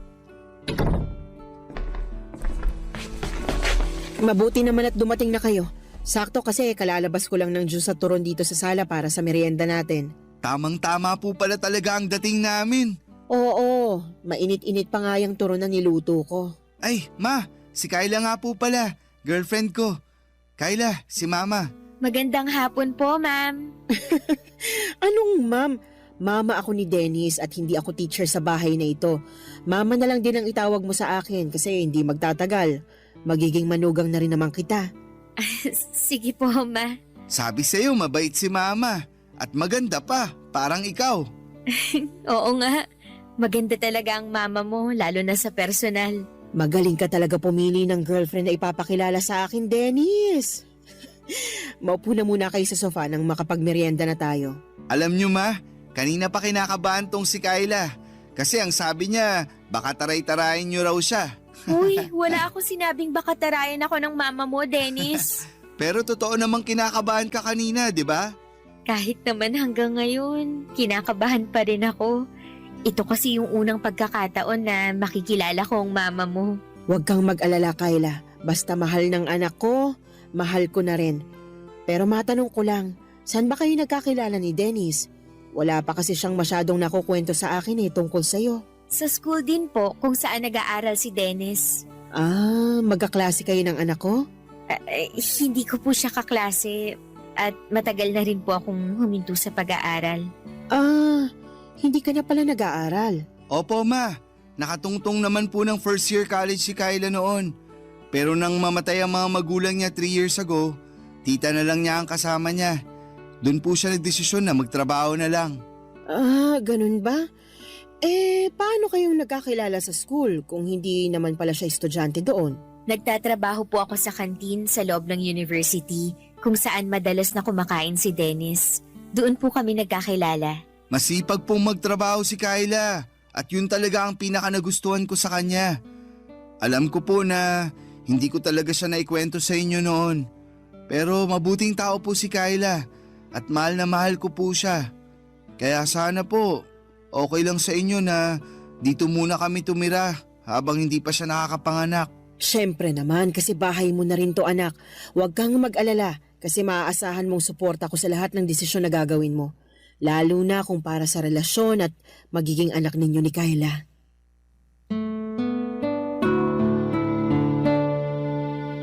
Mabuti naman at dumating na kayo. Sakto kasi kalalabas ko lang ng juice at turon dito sa sala para sa merienda natin. Tamang-tama po pala talaga ang dating namin. Oo, mainit-init pa nga yung turon na niluto ko. Ay, ma, si Kyla nga po pala, girlfriend ko. Kyla, si mama. Magandang hapon po, ma'am. Anong ma'am? Mama ako ni Dennis at hindi ako teacher sa bahay na ito. Mama na lang din ang itawag mo sa akin kasi hindi magtatagal. Magiging manugang na rin naman kita. Sige po, ma. Sabi sa'yo, mabait si mama. At maganda pa, parang ikaw. Oo nga. Maganda talaga ang mama mo, lalo na sa personal. Magaling ka talaga pumili ng girlfriend na ipapakilala sa akin, Dennis. Maupo na muna kayo sa sofa nang makapagmerienda na tayo. Alam nyo ma, kanina pa kinakabahan tong si Kyla. Kasi ang sabi niya, baka taray-tarayin nyo raw siya. Uy, wala akong sinabing baka tarayan ako ng mama mo, Dennis. Pero totoo namang kinakabahan ka kanina, di ba? Kahit naman hanggang ngayon, kinakabahan pa rin ako. Ito kasi yung unang pagkakataon na makikilala ko ang mama mo. Huwag kang mag-alala, Kyla. Basta mahal ng anak ko, mahal ko na rin. Pero matanong ko lang, saan ba kayo nagkakilala ni Dennis? Wala pa kasi siyang masyadong nakukwento sa akin tungkol sa'yo. Sa school din po kung saan nag-aaral si Dennis. Ah, magkaklase kayo ng anak ko? Hindi ko po siya kaklase at matagal na rin po akong huminto sa pag-aaral. Ah, hindi ka na pala nag-aaral. Opo ma, nakatungtong naman po ng first year college si Kyla noon. Pero nang mamatay ang mga magulang niya 3 years ago, tita na lang niya ang kasama niya. Doon po siya nagdesisyon na magtrabaho na lang. Ah, ganun ba? Paano kayong nagkakilala sa school kung hindi naman pala siya estudyante doon? Nagtatrabaho po ako sa kantin sa loob ng university kung saan madalas na kumakain si Dennis. Doon po kami nagkakilala. Masipag pong magtrabaho si Kyla at yun talaga ang pinaka nagustuhan ko sa kanya. Alam ko po na hindi ko talaga siya naikwento sa inyo noon. Pero mabuting tao po si Kyla at mahal na mahal ko po siya. Kaya sana po, okay lang sa inyo na dito muna kami tumira habang hindi pa siya nakakapanganak. Siyempre naman kasi bahay mo na rin to anak. Huwag kang mag-alala kasi maaasahan mong suporta ko sa lahat ng desisyon na gagawin mo. Lalo na kung para sa relasyon at magiging anak ninyo ni Kyla.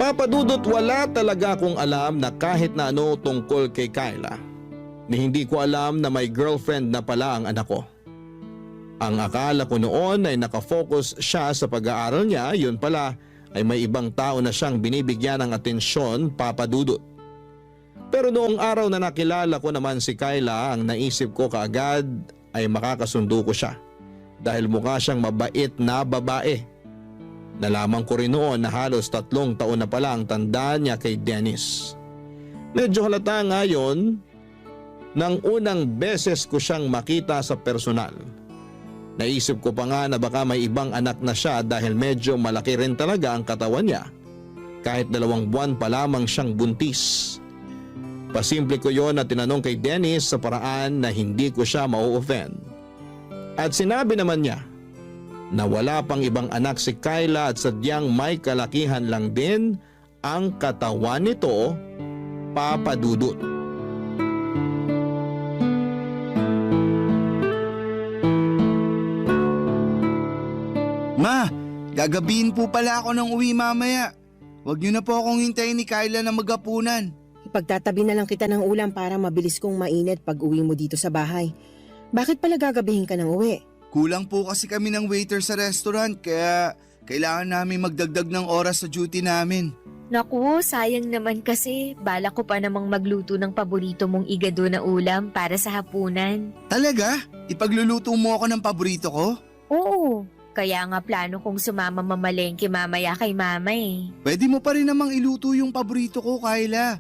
Papa Dudut, wala talaga akong alam na kahit na ano tungkol kay Kyla. Ni hindi ko alam na may girlfriend na pala ang anak ko. Ang akala ko noon ay nakafocus siya sa pag-aaral niya, yun pala ay may ibang tao na siyang binibigyan ng atensyon, Papa Dudut. Pero noong araw na nakilala ko naman si Kyla, ang naisip ko kaagad ay makakasundo ko siya dahil mukha siyang mabait na babae. Nalaman ko rin noon na halos 3 taon na pala ang tanda niya kay Dennis. Medyo halata nga yun nang unang beses ko siyang makita sa personal. Naisip ko pa nga na baka may ibang anak na siya dahil medyo malaki rin talaga ang katawan niya. Kahit 2 buwan pa lamang siyang buntis. Pasimple ko yon at tinanong kay Dennis sa paraan na hindi ko siya mau-offend. At sinabi naman niya na wala pang ibang anak si Kyla at sadyang may kalakihan lang din ang katawan nito, Papa Dudut. Ma, gagabihin po pala ako ng uwi mamaya. Huwag niyo na po akong hintayin ni Kyla na maghapunan. Ipagtatabi na lang kita ng ulam para mabilis kong mainit pag uwi mo dito sa bahay. Bakit pala gagabihin ka ng uwi? Kulang po kasi kami ng waiter sa restaurant kaya kailangan namin magdagdag ng oras sa duty namin. Naku, sayang naman kasi. Bala ko pa namang magluto ng paborito mong igado na ulam para sa hapunan. Talaga? Ipagluluto mo ako ng paborito ko? Oo, kaya nga plano kong sumama mamalengke mamaya kay mama eh. Pwede mo pa rin namang iluto yung paborito ko, Kyla.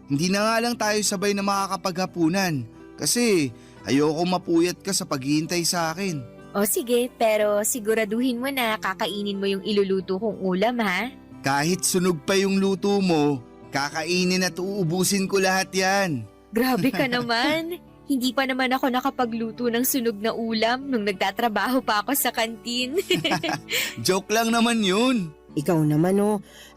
Hindi na nga lang tayo sabay na makakapaghapunan kasi ayoko mapuyat ka sa paghihintay sa akin. O sige, pero siguraduhin mo na kakainin mo yung iluluto kong ulam ha? Kahit sunog pa yung luto mo, kakainin at uubusin ko lahat yan. Grabe ka naman. Hindi pa naman ako nakapagluto ng sunog na ulam nung nagtatrabaho pa ako sa kantin. Joke lang naman yun. Ikaw naman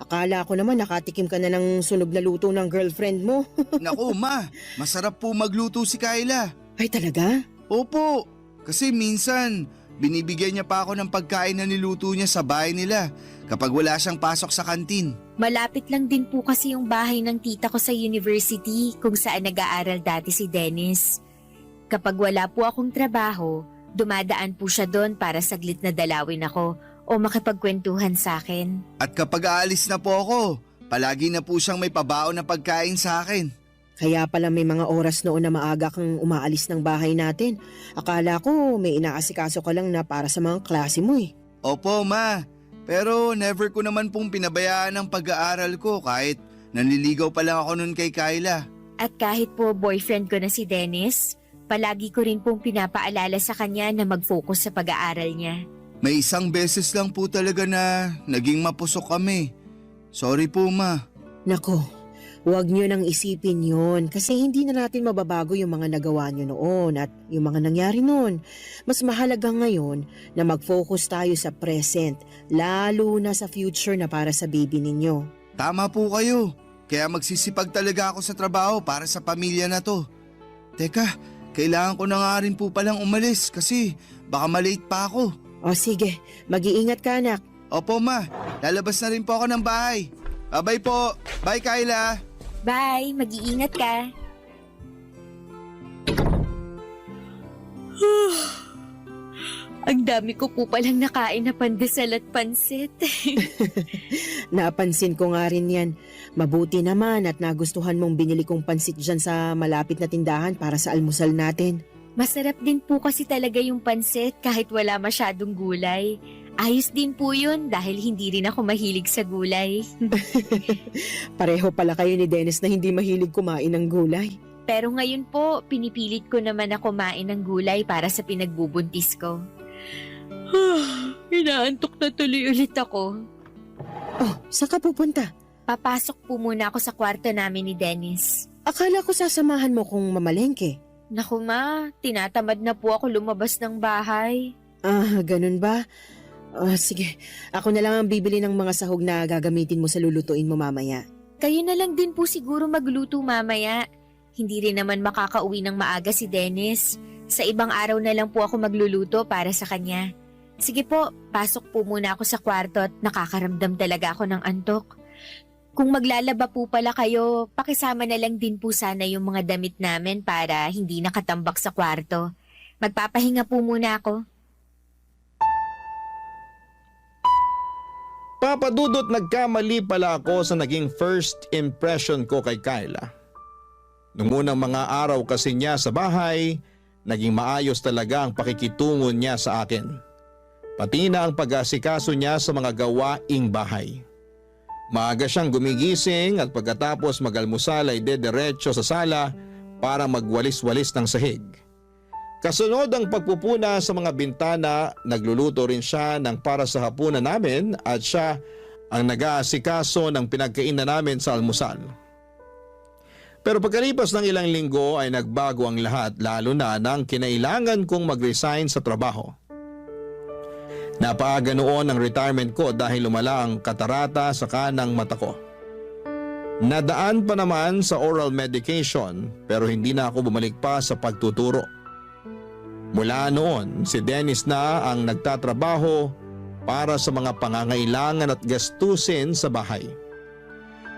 akala ko naman nakatikim ka na ng sunog na luto ng girlfriend mo. Naku ma, masarap po magluto si Kyla. Ay talaga? Opo, kasi minsan binibigyan niya pa ako ng pagkain na niluto niya sa bahay nila kapag wala siyang pasok sa kantin. Malapit lang din po kasi yung bahay ng tita ko sa university kung saan nag-aaral dati si Dennis. Kapag wala po akong trabaho, dumadaan po siya doon para saglit na dalawin ako o makipagkwentuhan sa akin. At kapag aalis na po ako, palagi na po siyang may pabaon na pagkain sa akin. Kaya pala may mga oras noon na maaga kang umaalis ng bahay natin. Akala ko may inaasikaso ka lang na para sa mga klase mo eh. Opo ma, pero never ko naman pong pinabayaan ang pag-aaral ko kahit nanliligaw pa lang ako nun kay Kyla. At kahit po boyfriend ko na si Dennis, palagi ko rin pong pinapaalala sa kanya na mag-focus sa pag-aaral niya. May isang beses lang po talaga na naging mapusok kami. Sorry po ma. Nako, huwag niyo nang isipin yon kasi hindi na natin mababago yung mga nagawa niyo noon at yung mga nangyari noon. Mas mahalaga ngayon na mag-focus tayo sa present, lalo na sa future na para sa baby ninyo. Tama po kayo. Kaya magsisipag talaga ako sa trabaho para sa pamilya na to. Teka, kailangan ko na nga rin po palang umalis kasi baka malate pa ako. O sige, mag-iingat ka anak. Opo ma, lalabas na rin po ako ng bahay. Bye po. Bye Kyla. Bye, mag-iingat ka. Ang dami ko po palang nakain na pandesal at pansit. Napansin ko nga rin yan. Mabuti naman at nagustuhan mong binili kong pansit dyan sa malapit na tindahan para sa almusal natin. Masarap din po kasi talaga yung pansit kahit wala masyadong gulay. Ayos din po yun dahil hindi rin ako mahilig sa gulay. Pareho pala kayo ni Dennis na hindi mahilig kumain ng gulay. Pero ngayon po, pinipilit ko naman na kumain ng gulay para sa pinagbubuntis ko. Inaantok na tuloy ulit ako. Oh, saan ka pupunta? Papasok po muna ako sa kwarto namin ni Dennis. Akala ko sasamahan mo kung mamalengke. Naku ma, tinatamad na po ako lumabas ng bahay. Ah, ganun ba? Sige, ako na lang ang bibili ng mga sahog na gagamitin mo sa lulutuin mo mamaya. Kayo na lang din po siguro magluto mamaya. Hindi rin naman makakauwi ng maaga si Dennis. Sa ibang araw na lang po ako magluluto para sa kanya. Sige po, pasok po muna ako sa kwarto at nakakaramdam talaga ako ng antok. Kung maglalaba po pala kayo, pakisama na lang din po sana yung mga damit namin para hindi nakatambak sa kwarto. Magpapahinga po muna ako. Papa Dudut, nagkamali pala ako sa naging first impression ko kay Kyla. Nung unang mga araw kasi niya sa bahay, naging maayos talaga ang pakikitungo niya sa akin. Pati na ang pag-asikaso niya sa mga gawaing bahay. Maaga siyang gumigising at pagkatapos mag-almusal ay dediretso sa sala para magwalis-walis ng sahig. Kasunod ang pagpupuna sa mga bintana, nagluluto rin siya ng para sa hapunan namin at siya ang nag-aasikaso ng pinagkainan namin sa almusal. Pero pagkalipas ng ilang linggo ay nagbago ang lahat, lalo na nang kinailangan kong mag-resign sa trabaho. Napaaga noon ang retirement ko dahil lumala ang katarata sa kanang mata ko. Nadaan pa naman sa oral medication pero hindi na ako bumalik pa sa pagtuturo. Mula noon, si Dennis na ang nagtatrabaho para sa mga pangangailangan at gastusin sa bahay.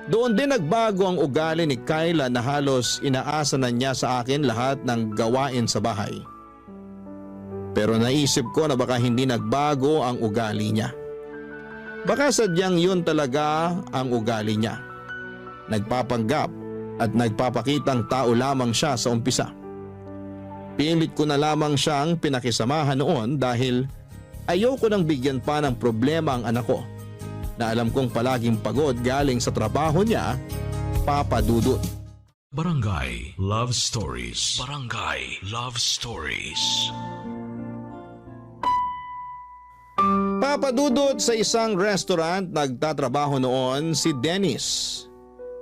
Doon din nagbago ang ugali ni Kyla na halos inaasa na niya sa akin lahat ng gawain sa bahay. Pero naisip ko na baka hindi nagbago ang ugali niya. Baka sadyang yun talaga ang ugali niya. Nagpapanggap at nagpapakitang tao lamang siya sa umpisa. Pilit ko na lamang siyang pinakisamahan noon dahil ayoko nang bigyan pa ng problema ang anak ko na alam kong palaging pagod galing sa trabaho niya, Papa Dudut. Barangay Love Stories. Barangay Love Stories. Papa Dudut, sa isang restaurant nagtatrabaho noon si Dennis.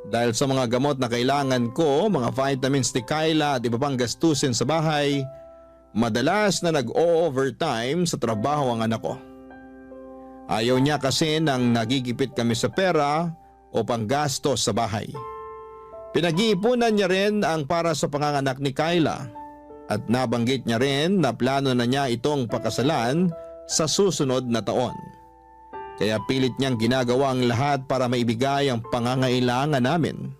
Dahil sa mga gamot na kailangan ko, mga vitamins ni Kyla at iba pang gastusin sa bahay, madalas na nag-o-overtime sa trabaho ang anak ko. Ayaw niya kasi nang nagigipit kami sa pera o panggastos sa bahay. Pinag-iipunan niya rin ang para sa panganganak ni Kyla at nabanggit niya rin na plano na niya itong pakasalan sa susunod na taon. Kaya pilit niyang ginagawa ang lahat para maibigay ang pangangailangan namin.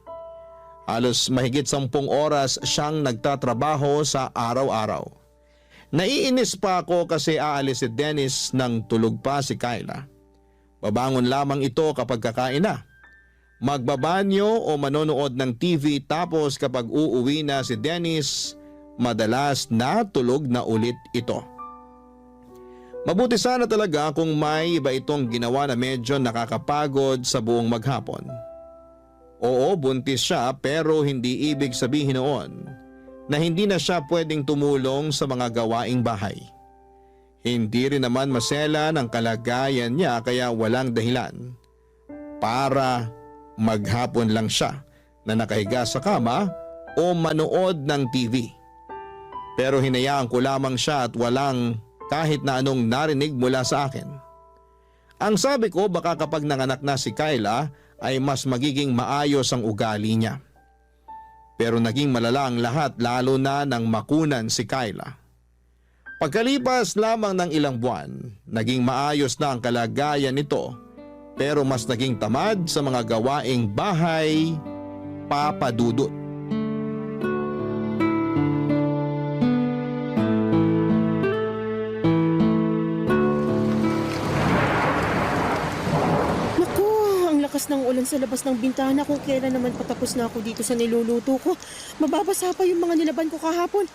Halos mahigit 10 oras siyang nagtatrabaho sa araw-araw. Naiinis pa ako kasi aalis si Dennis nang tulog pa si Kyla. Babangon lamang ito kapag kakain na. Magbabanyo o manonood ng TV tapos kapag uuwi na si Dennis, madalas natulog na ulit ito. Mabuti sana talaga kung may iba itong ginawa na medyo nakakapagod sa buong maghapon. Oo, buntis siya pero hindi ibig sabihin noon na hindi na siya pwedeng tumulong sa mga gawaing bahay. Hindi rin naman masela ng kalagayan niya kaya walang dahilan para maghapon lang siya na nakahiga sa kama o manood ng TV. Pero hinayaan ko lamang siya at walang kahit na anong narinig mula sa akin. Ang sabi ko baka kapag nanganak na si Kyla ay mas magiging maayos ang ugali niya. Pero naging malala ang lahat lalo na nang makunan si Kyla. Pagkalipas lamang ng ilang buwan, naging maayos na ang kalagayan nito pero mas naging tamad sa mga gawaing bahay, Papa Dudut. Ng ulan sa labas ng bintana kung kailan naman patapos na ako dito sa niluluto ko. Mababasa pa yung mga nilaban ko kahapon.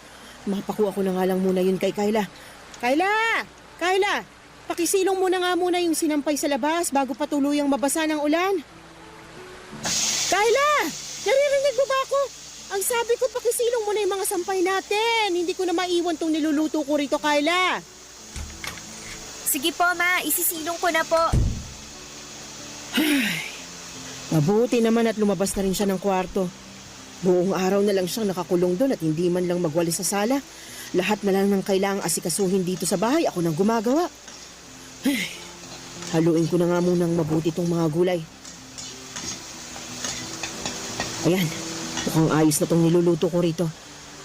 Mapakuha ko na nga lang muna yun kay Kyla. Kyla! Kyla! Pakisilong muna nga muna yung sinampay sa labas bago patuluyang mabasa ng ulan. Kyla! Naririnig mo ba ako? Ang sabi ko pakisilong muna yung mga sampay natin. Hindi ko na maiwan tong niluluto ko rito, Kyla. Sige po, Ma. Isisilong ko na po. Mabuti naman at lumabas na rin siya ng kwarto. Buong araw na lang siyang nakakulong doon at hindi man lang magwalis sa sala. Lahat na lang ng kailangang asikasuhin dito sa bahay, ako nang gumagawa. Haluin ko na nga munang mabuti itong mga gulay. Ayan, mukhang ayos na itong niluluto ko rito.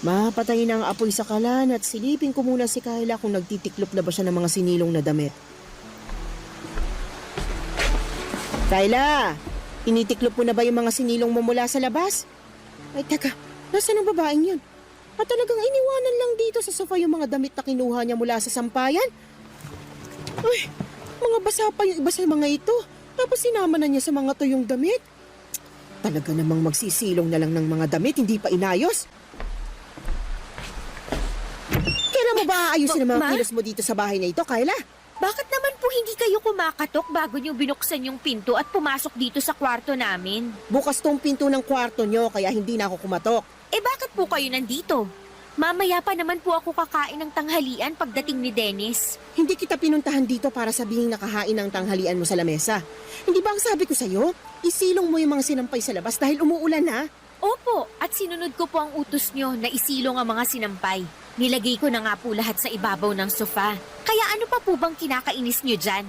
Mapatayin na ang apoy sa kalan at silipin ko muna si Kyla kung nagtitiklop na ba siya ng mga sinilong na damit. Kyla! Tinitiklop mo na ba yung mga sinilong mo mula sa labas? Ay, teka, nasaan ang babaeng yun? At talagang iniwanan lang dito sa sofa yung mga damit na kinuha niya mula sa sampayan? Ay, mga basa pa yung iba sa mga ito. Tapos sinama na niya sa mga tuyong damit. Talaga namang magsisilong na lang ng mga damit, hindi pa inayos. Kailan mo ba aayusin ang mga kilos mo dito sa bahay na ito, Kyla? Bakit naman po hindi kayo kumakatok bago niyo binuksan yung pinto at pumasok dito sa kwarto namin? Bukas tong pinto ng kwarto nyo kaya hindi na ako kumatok. Eh bakit po kayo nandito? Mamaya pa naman po ako kakain ng tanghalian pagdating ni Dennis. Hindi kita pinuntahan dito para sabihing nakahain ng tanghalian mo sa lamesa. Hindi ba ang sabi ko sa'yo? Isilong mo yung mga sinampay sa labas dahil umuulan na. Opo, at sinunod ko po ang utos nyo na isilong ang mga sinampay. Nilagay ko na nga po lahat sa ibabaw ng sofa. Kaya ano pa po bang kinakainis nyo dyan?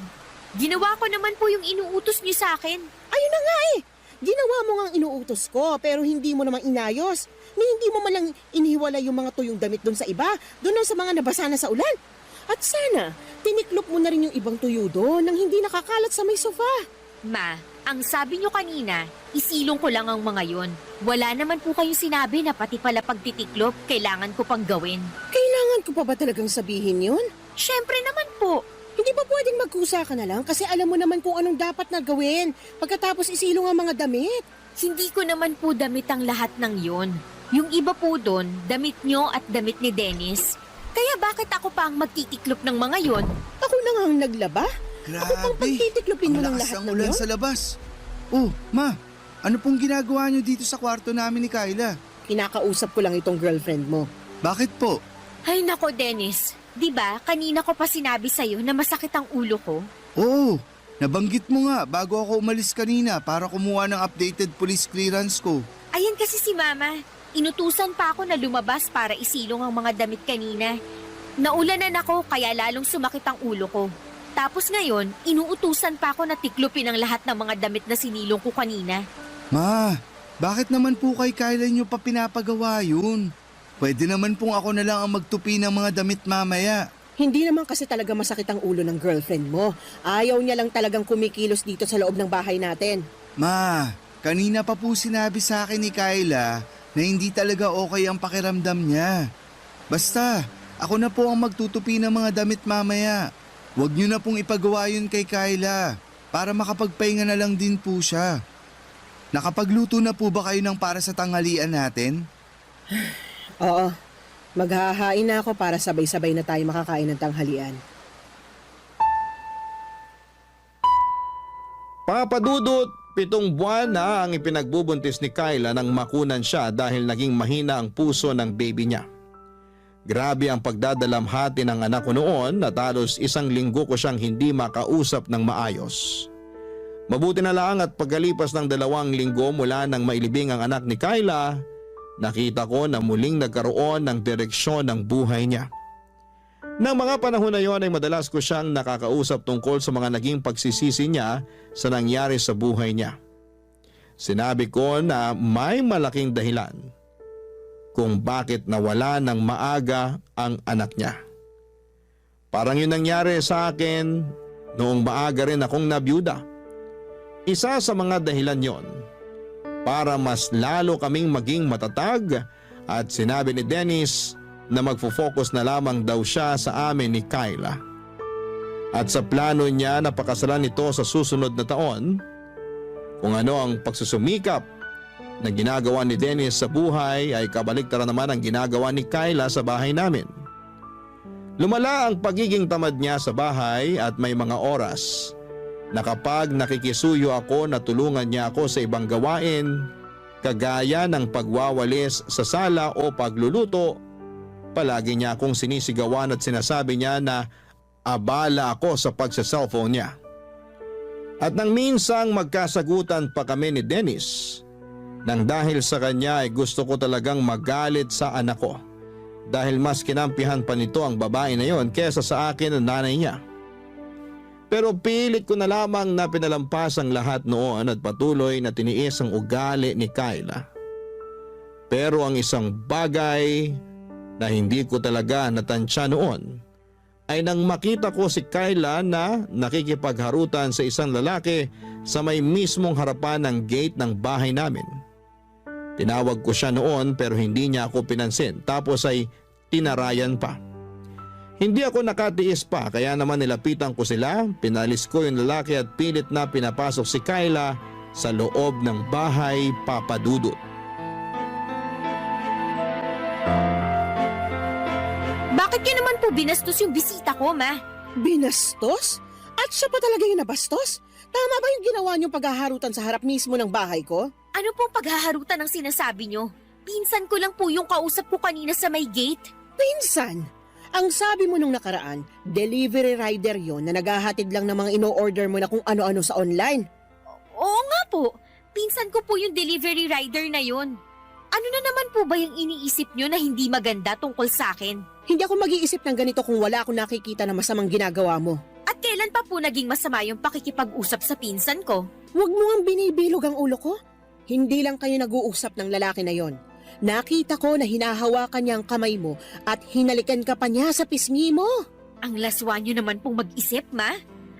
Ginawa ko naman po yung inuutos nyo sa akin. Ayun na nga eh! Ginawa mo ngang inuutos ko pero hindi mo naman inayos. Ni hindi mo malang inihiwalay yung mga tuyong damit doon sa iba, doon sa mga nabasa na sa ulan. At sana, tiniklop mo na rin yung ibang tuyo doon nang hindi nakakalat sa may sofa. Ma, ang sabi nyo kanina, isilong ko lang ang mga yon. Wala naman po kayong sinabi na pati pala pagtitiklop, kailangan ko pang gawin. Kailangan ko pa ba talagang sabihin yun? Syempre naman po. Hindi ba pwedeng magkusa ka na lang kasi alam mo naman kung anong dapat na gawin pagkatapos isilong ang mga damit? Hindi ko naman po damit ang lahat ng yon. Yung iba po doon, damit nyo at damit ni Dennis. Kaya bakit ako pa ang magtitiklop ng mga yon? Ako na nga ang naglaba? Ako pang Grabe, pagtitiklopin mo ang ng lakas lahat ng ng ulan yun? sa labas. Oh, ma, ano pong ginagawa niyo dito sa kwarto namin ni Kyla? Kinakausap ko lang itong girlfriend mo. Bakit po? Ay nako Dennis, di ba kanina ko pa sinabi sa'yo na masakit ang ulo ko? Oo, nabanggit mo nga bago ako umalis kanina para kumuha ng updated police clearance ko. Ayan kasi si Mama. Inutusan pa ako na lumabas para isilong ang mga damit kanina. Naulanan ako kaya lalong sumakit ang ulo ko. Tapos ngayon, inuutusan pa ako na tiklopin ang lahat ng mga damit na sinilong ko kanina. Ma, bakit naman po kay Kyla niyo pa pinapagawa yun? Pwede naman pong ako na lang ang magtupi ng mga damit mamaya. Hindi naman kasi talaga masakit ang ulo ng girlfriend mo. Ayaw niya lang talagang kumikilos dito sa loob ng bahay natin. Ma, kanina pa po sinabi sa akin ni Kyla na hindi talaga okay ang pakiramdam niya. Basta, ako na po ang magtutupi ng mga damit mamaya. Huwag niyo na pong ipagawa yun kay Kyla para makapagpahinga na lang din po siya. Nakapagluto na po ba kayo ng para sa tanghalian natin? Oo, maghahain na ako para sabay-sabay na tayo makakain ng tanghalian. Papadudot, 7 buwan na ang ipinagbubuntis ni Kyla nang makunan siya dahil naging mahina ang puso ng baby niya. Grabe ang pagdadalamhati ng anak ko noon at halos 1 linggo ko siyang hindi makausap ng maayos. Mabuti na lang at pagkalipas ng 2 linggo mula nang mailibing ang anak ni Kyla, nakita ko na muling nagkaroon ng direksyon ng buhay niya. Nang mga panahon na yon ay madalas ko siyang nakakausap tungkol sa mga naging pagsisisi niya sa nangyari sa buhay niya. Sinabi ko na may malaking dahilan kung bakit nawala ng maaga ang anak niya. Parang yun nangyari sa akin noong maaga rin akong nabiyuda. Isa sa mga dahilan yon para mas lalo kaming maging matatag at sinabi ni Dennis na magfo-focus na lamang daw siya sa amin ni Kyla. At sa plano niya na pakasalan ito sa susunod na taon, kung ano ang pagsusumikap na ginagawa ni Dennis sa buhay ay kabaliktaran naman ang ginagawa ni Kyla sa bahay namin. Lumala ang pagiging tamad niya sa bahay at may mga oras na kapag nakikisuyo ako na tulungan niya ako sa ibang gawain, kagaya ng pagwawalis sa sala o pagluluto, palagi niya akong sinisigawan at sinasabi niya na abala ako sa pagsa-cellphone niya. At nang minsang magkasagutan pa kami ni Dennis, nang dahil sa kanya ay gusto ko talagang magalit sa anak ko dahil mas kinampihan pa nito ang babae na yon kesa sa akin ang nanay niya. Pero pilit ko na lamang na pinalampas ang lahat noon at patuloy na tiniis ang ugali ni Kyla. Pero ang isang bagay na hindi ko talaga natansya noon ay nang makita ko si Kyla na nakikipagharutan sa isang lalaki sa may mismong harapan ng gate ng bahay namin. Tinawag ko siya noon pero hindi niya ako pinansin tapos ay tinarayan pa. Hindi ako nakatiis pa kaya naman nilapitan ko sila, pinalis ko yung lalaki at pilit na pinapasok si Kyla sa loob ng bahay papadudot. Bakit niyo naman po binastos yung bisita ko, Ma? Binastos? At siya pa talaga yung nabastos? Tama ba yung ginawa niyong paghaharutan sa harap mismo ng bahay ko? Ano pong paghaharutan ang sinasabi niyo? Pinsan ko lang po yung kausap ko kanina sa may gate. Pinsan, ang sabi mo nung nakaraan, delivery rider yon na naghahatid lang ng mga ino-order mo na kung ano-ano sa online. Oo nga po. Pinsan ko po yung delivery rider na yun. Ano na naman po ba yung iniisip nyo na hindi maganda tungkol sa akin? Hindi ako mag-iisip ng ganito kung wala akong nakikita na masamang ginagawa mo. At kailan pa po naging masama yung pakikipag-usap sa pinsan ko? Huwag mo ang binibilog ang ulo ko. Hindi lang kayo nag-uusap ng lalaki na yon. Nakita ko na hinahawakan niya ang kamay mo at hinalikan ka pa niya sa pisngi mo. Ang laswa nyo naman pong mag-isip, ma.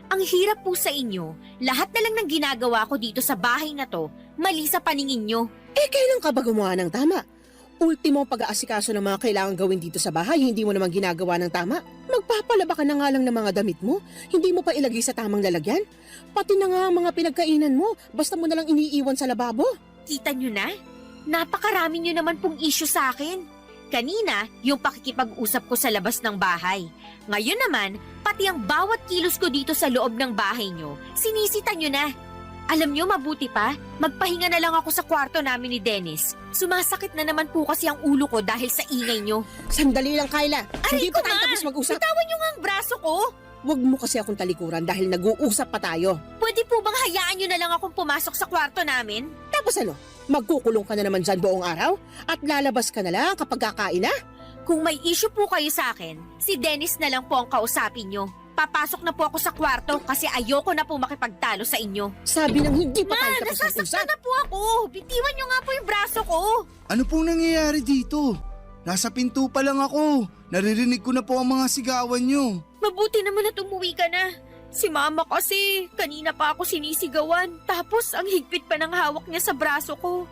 Ang hirap po sa inyo. Lahat na lang ng ginagawa ko dito sa bahay na to, mali sa paningin nyo. Eh, kailan ka ba gumawa ng tama? Ultimo pag-aasikaso ng mga kailangan gawin dito sa bahay, hindi mo naman ginagawa ng tama. Magpapalaba ka na nga lang ng mga damit mo, hindi mo pa ilagay sa tamang lalagyan. Pati na nga ang mga pinagkainan mo, basta mo na lang iniiwan sa lababo. Kita nyo na? Napakarami nyo naman pong issue sa akin. Kanina, yung pakikipag-usap ko sa labas ng bahay. Ngayon naman, pati ang bawat kilos ko dito sa loob ng bahay nyo, sinisita nyo na. Alam nyo, mabuti pa, magpahinga na lang ako sa kwarto namin ni Dennis. Sumasakit na naman po kasi ang ulo ko dahil sa ingay nyo. Sandali lang, Kyla. Hindi pa tayo tapos mag-usap. Bitawan nyo nga ang braso ko. Huwag mo kasi akong talikuran dahil nag-uusap pa tayo. Pwede po bang hayaan nyo na lang akong pumasok sa kwarto namin? Tapos ano, magkukulong ka na naman dyan buong araw? At lalabas ka na lang kapag kakain na? Kung may issue po kayo sa akin, si Dennis na lang po ang kausapin nyo. Papasok na po ako sa kwarto kasi ayoko na po makipagtalo sa inyo. Sabi nang hindi pa tayo tapos nasasaktan mag-usap. na po ako. Bitiwan nyo nga po yung braso ko. Ano pong nangyayari dito? Nasa pinto pa lang ako. Naririnig ko na po ang mga sigawan nyo. Mabuti naman at umuwi ka na. Si mama kasi, kanina pa ako sinisigawan. Tapos ang higpit pa ng hawak niya sa braso ko.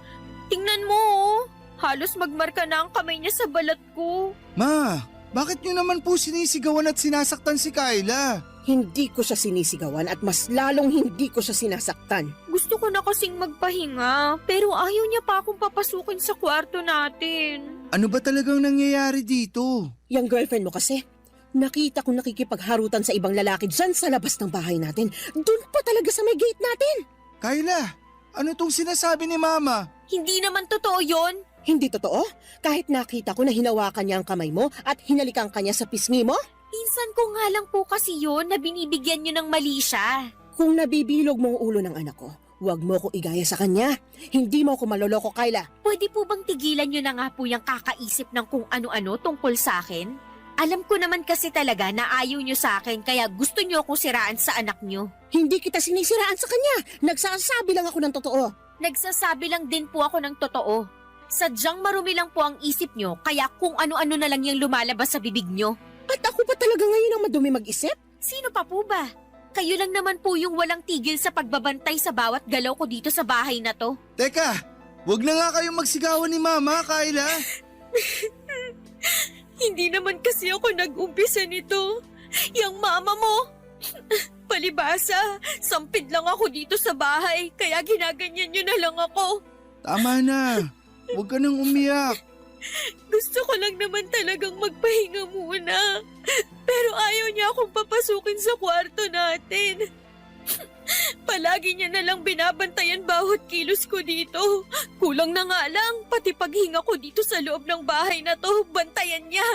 Tingnan mo oh. Halos magmarka na ang kamay niya sa balat ko. Ma, bakit nyo naman po sinisigawan at sinasaktan si Kyla? Hindi ko siya sinisigawan at mas lalong hindi ko siya sinasaktan. Gusto ko na kasing magpahinga, pero ayaw niya pa akong papasukin sa kwarto natin. Ano ba talagang nangyayari dito? Yung girlfriend mo kasi, nakita ko nakikipagharutan sa ibang lalaki dyan sa labas ng bahay natin. Doon pa talaga sa may gate natin. Kyla, ano tong sinasabi ni Mama? Hindi naman totoo yon. Hindi totoo? Kahit nakita ko na hinawakan niya ang kamay mo at hinalikan ka niya sa pisngi mo? Pinsan ko nga lang po kasi yon na binibigyan niyo ng mali siya. Kung nabibilog mo ang ulo ng anak ko, huwag mo ko igaya sa kanya. Hindi mo ko maloloko, Kyla. Pwede po bang tigilan niyo na nga po yung kakaisip ng kung ano-ano tungkol sa akin? Alam ko naman kasi talaga na ayaw niyo sa akin kaya gusto niyo akong siraan sa anak niyo. Hindi kita sinisiraan sa kanya. Nagsasabi lang ako ng totoo. Nagsasabi lang din po ako ng totoo. Sadyang marumi lang po ang isip niyo kaya kung ano-ano na lang yung lumalabas sa bibig niyo. At ako pa talaga ngayon ang madumi mag-isip? Sino pa po ba? Kayo lang naman po yung walang tigil sa pagbabantay sa bawat galaw ko dito sa bahay na to. Teka, wag na nga kayong magsigawan ni Mama, Kyla. Hindi naman kasi ako nag-umpisa nito. Yang mama mo. Palibasa, sampid lang ako dito sa bahay kaya ginaganyan niyo na lang ako. Tama na. Huwag ka nang umiyak. Gusto ko lang naman talagang magpahinga muna. Pero ayaw niya akong papasukin sa kwarto natin. Palagi niya na lang binabantayan bawat kilos ko dito. Kulang na nga lang, pati paghinga ko dito sa loob ng bahay na to, bantayan niya.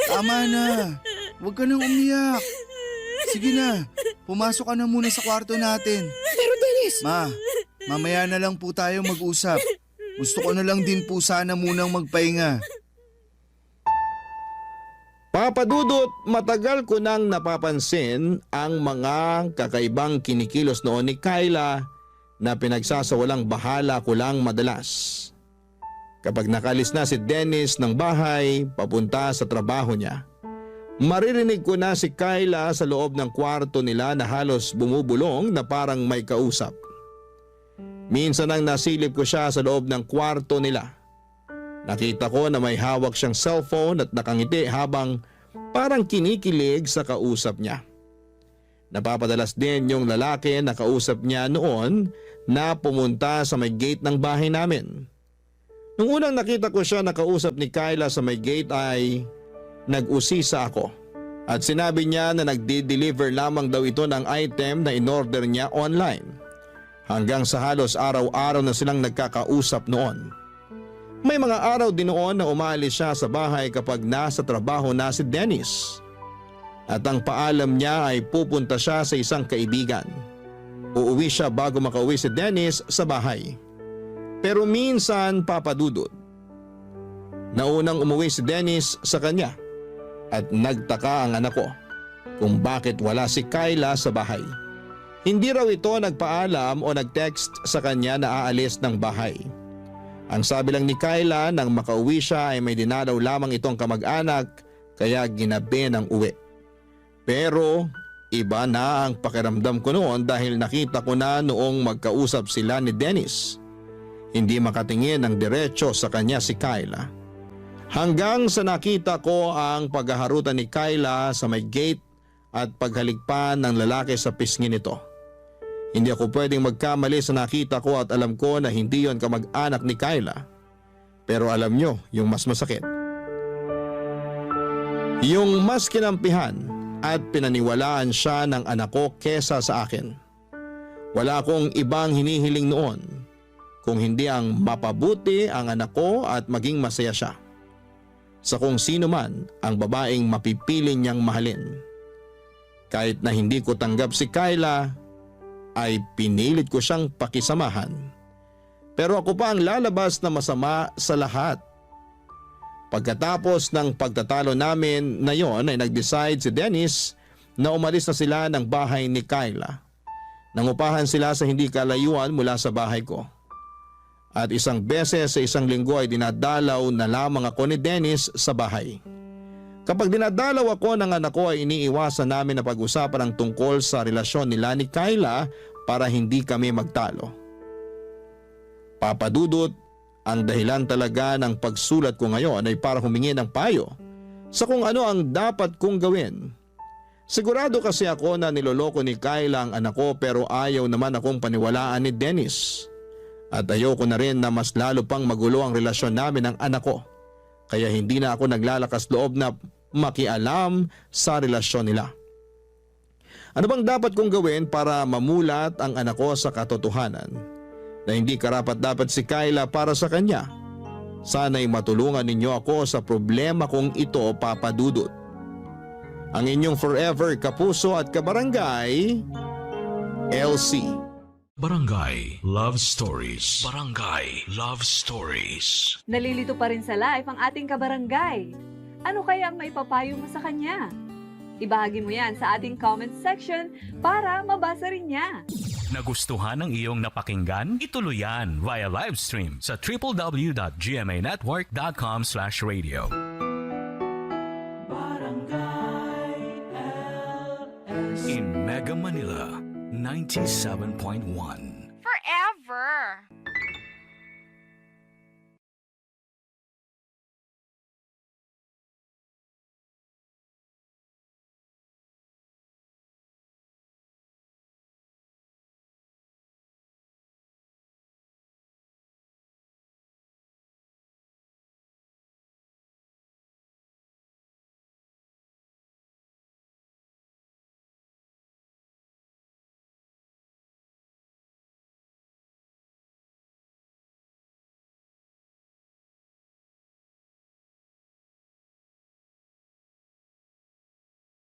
Tama na. Huwag ka nang umiyak. Sige na, pumasok ka na muna sa kwarto natin. Pero Dennis! Ma, mamaya na lang po tayo mag-usap. Gusto ko na lang din po sana munang magpahinga. Papadudot, matagal ko nang napapansin ang mga kakaibang kinikilos noon ni Kyla na pinagsasawalang bahala ko lang madalas. Kapag nakalis na si Dennis ng bahay papunta sa trabaho niya, maririnig ko na si Kyla sa loob ng kwarto nila na halos bumubulong na parang may kausap. Minsan nang nasilip ko siya sa loob ng kwarto nila. Nakita ko na may hawak siyang cellphone at nakangiti habang parang kinikilig sa kausap niya. Napapadalas din yung lalaki na kausap niya noon na pumunta sa may gate ng bahay namin. Nung unang nakita ko siya na kausap ni Kyla sa may gate ay nag-usisa ako at sinabi niya na nagdi-deliver lamang daw ito ng item na in-order niya online. Hanggang sa halos araw-araw na silang nagkakausap noon. May mga araw din noon na umalis siya sa bahay kapag nasa trabaho na si Dennis. At ang paalam niya ay pupunta siya sa isang kaibigan. Uuwi siya bago makauwi si Dennis sa bahay. Pero minsan, Papa Dudut, naunang umuwi si Dennis sa kanya at nagtaka ang anak ko kung bakit wala si Kyla sa bahay. Hindi raw ito nagpaalam o nag-text sa kanya na aalis ng bahay. Ang sabi lang ni Kyla nang makauwi siya ay may dinalaw lamang itong kamag-anak kaya ginabi ng uwi. Pero iba na ang pakiramdam ko noon dahil nakita ko na noong magkausap sila ni Dennis. Hindi makatingin ng diretso sa kanya si Kyla. Hanggang sa nakita ko ang paghaharutan ni Kyla sa may gate at paghaligpan ng lalaki sa pisngi nito. Hindi ako pwedeng magkamali sa nakita ko at alam ko na hindi yon kamag-anak ni Kyla. Pero alam nyo yung mas masakit. Yung mas kinampihan at pinaniwalaan siya ng anak ko kesa sa akin. Wala akong ibang hinihiling noon kung hindi ang mapabuti ang anak ko at maging masaya siya sa kung sino man ang babaeng mapipili niyang mahalin. Kahit na hindi ko tanggap si Kyla, ay pinilit ko siyang pakisamahan. Pero ako pa ang lalabas na masama sa lahat. Pagkatapos ng pagtatalo namin na yon ay nag-decide si Dennis na umalis na sila ng bahay ni Kyla. Nangupahan sila sa hindi kalayuan mula sa bahay ko. At isang beses sa isang linggo ay dinadalaw na lamang ako ni Dennis sa bahay. Kapag dinadalaw ako ng anak ko ay iniiwasan namin na pag-usapan ang tungkol sa relasyon nila ni Kyla para hindi kami magtalo. Papa Dudut, ang dahilan talaga ng pagsulat ko ngayon ay para humingi ng payo sa kung ano ang dapat kong gawin. Sigurado kasi ako na niloloko ni Kyla ang anak ko pero ayaw naman akong paniwalaan ni Dennis. At ayoko na rin na mas lalo pang magulo ang relasyon namin ng anak ko. Kaya hindi na ako naglalakas loob na makialam sa relasyon nila. Ano bang dapat kong gawin para mamulat ang anak ko sa katotohanan na hindi karapat-dapat si Kyla para sa kanya? Sana'y matulungan ninyo ako sa problema kong ito, Papa Dudut. Ang inyong forever kapuso at kabarangay, LC. Barangay Love Stories. Barangay Love Stories. Nalilito pa rin sa life ang ating kabarangay. Ano kaya ang maipapayo mo sa kanya? Ibahagi mo yan sa ating comment section para mabasa rin niya. Nagustuhan ng iyong napakinggan? Ituloy yan via live stream sa www.gmanetwork.com/radio. In Mega Manila, 97.1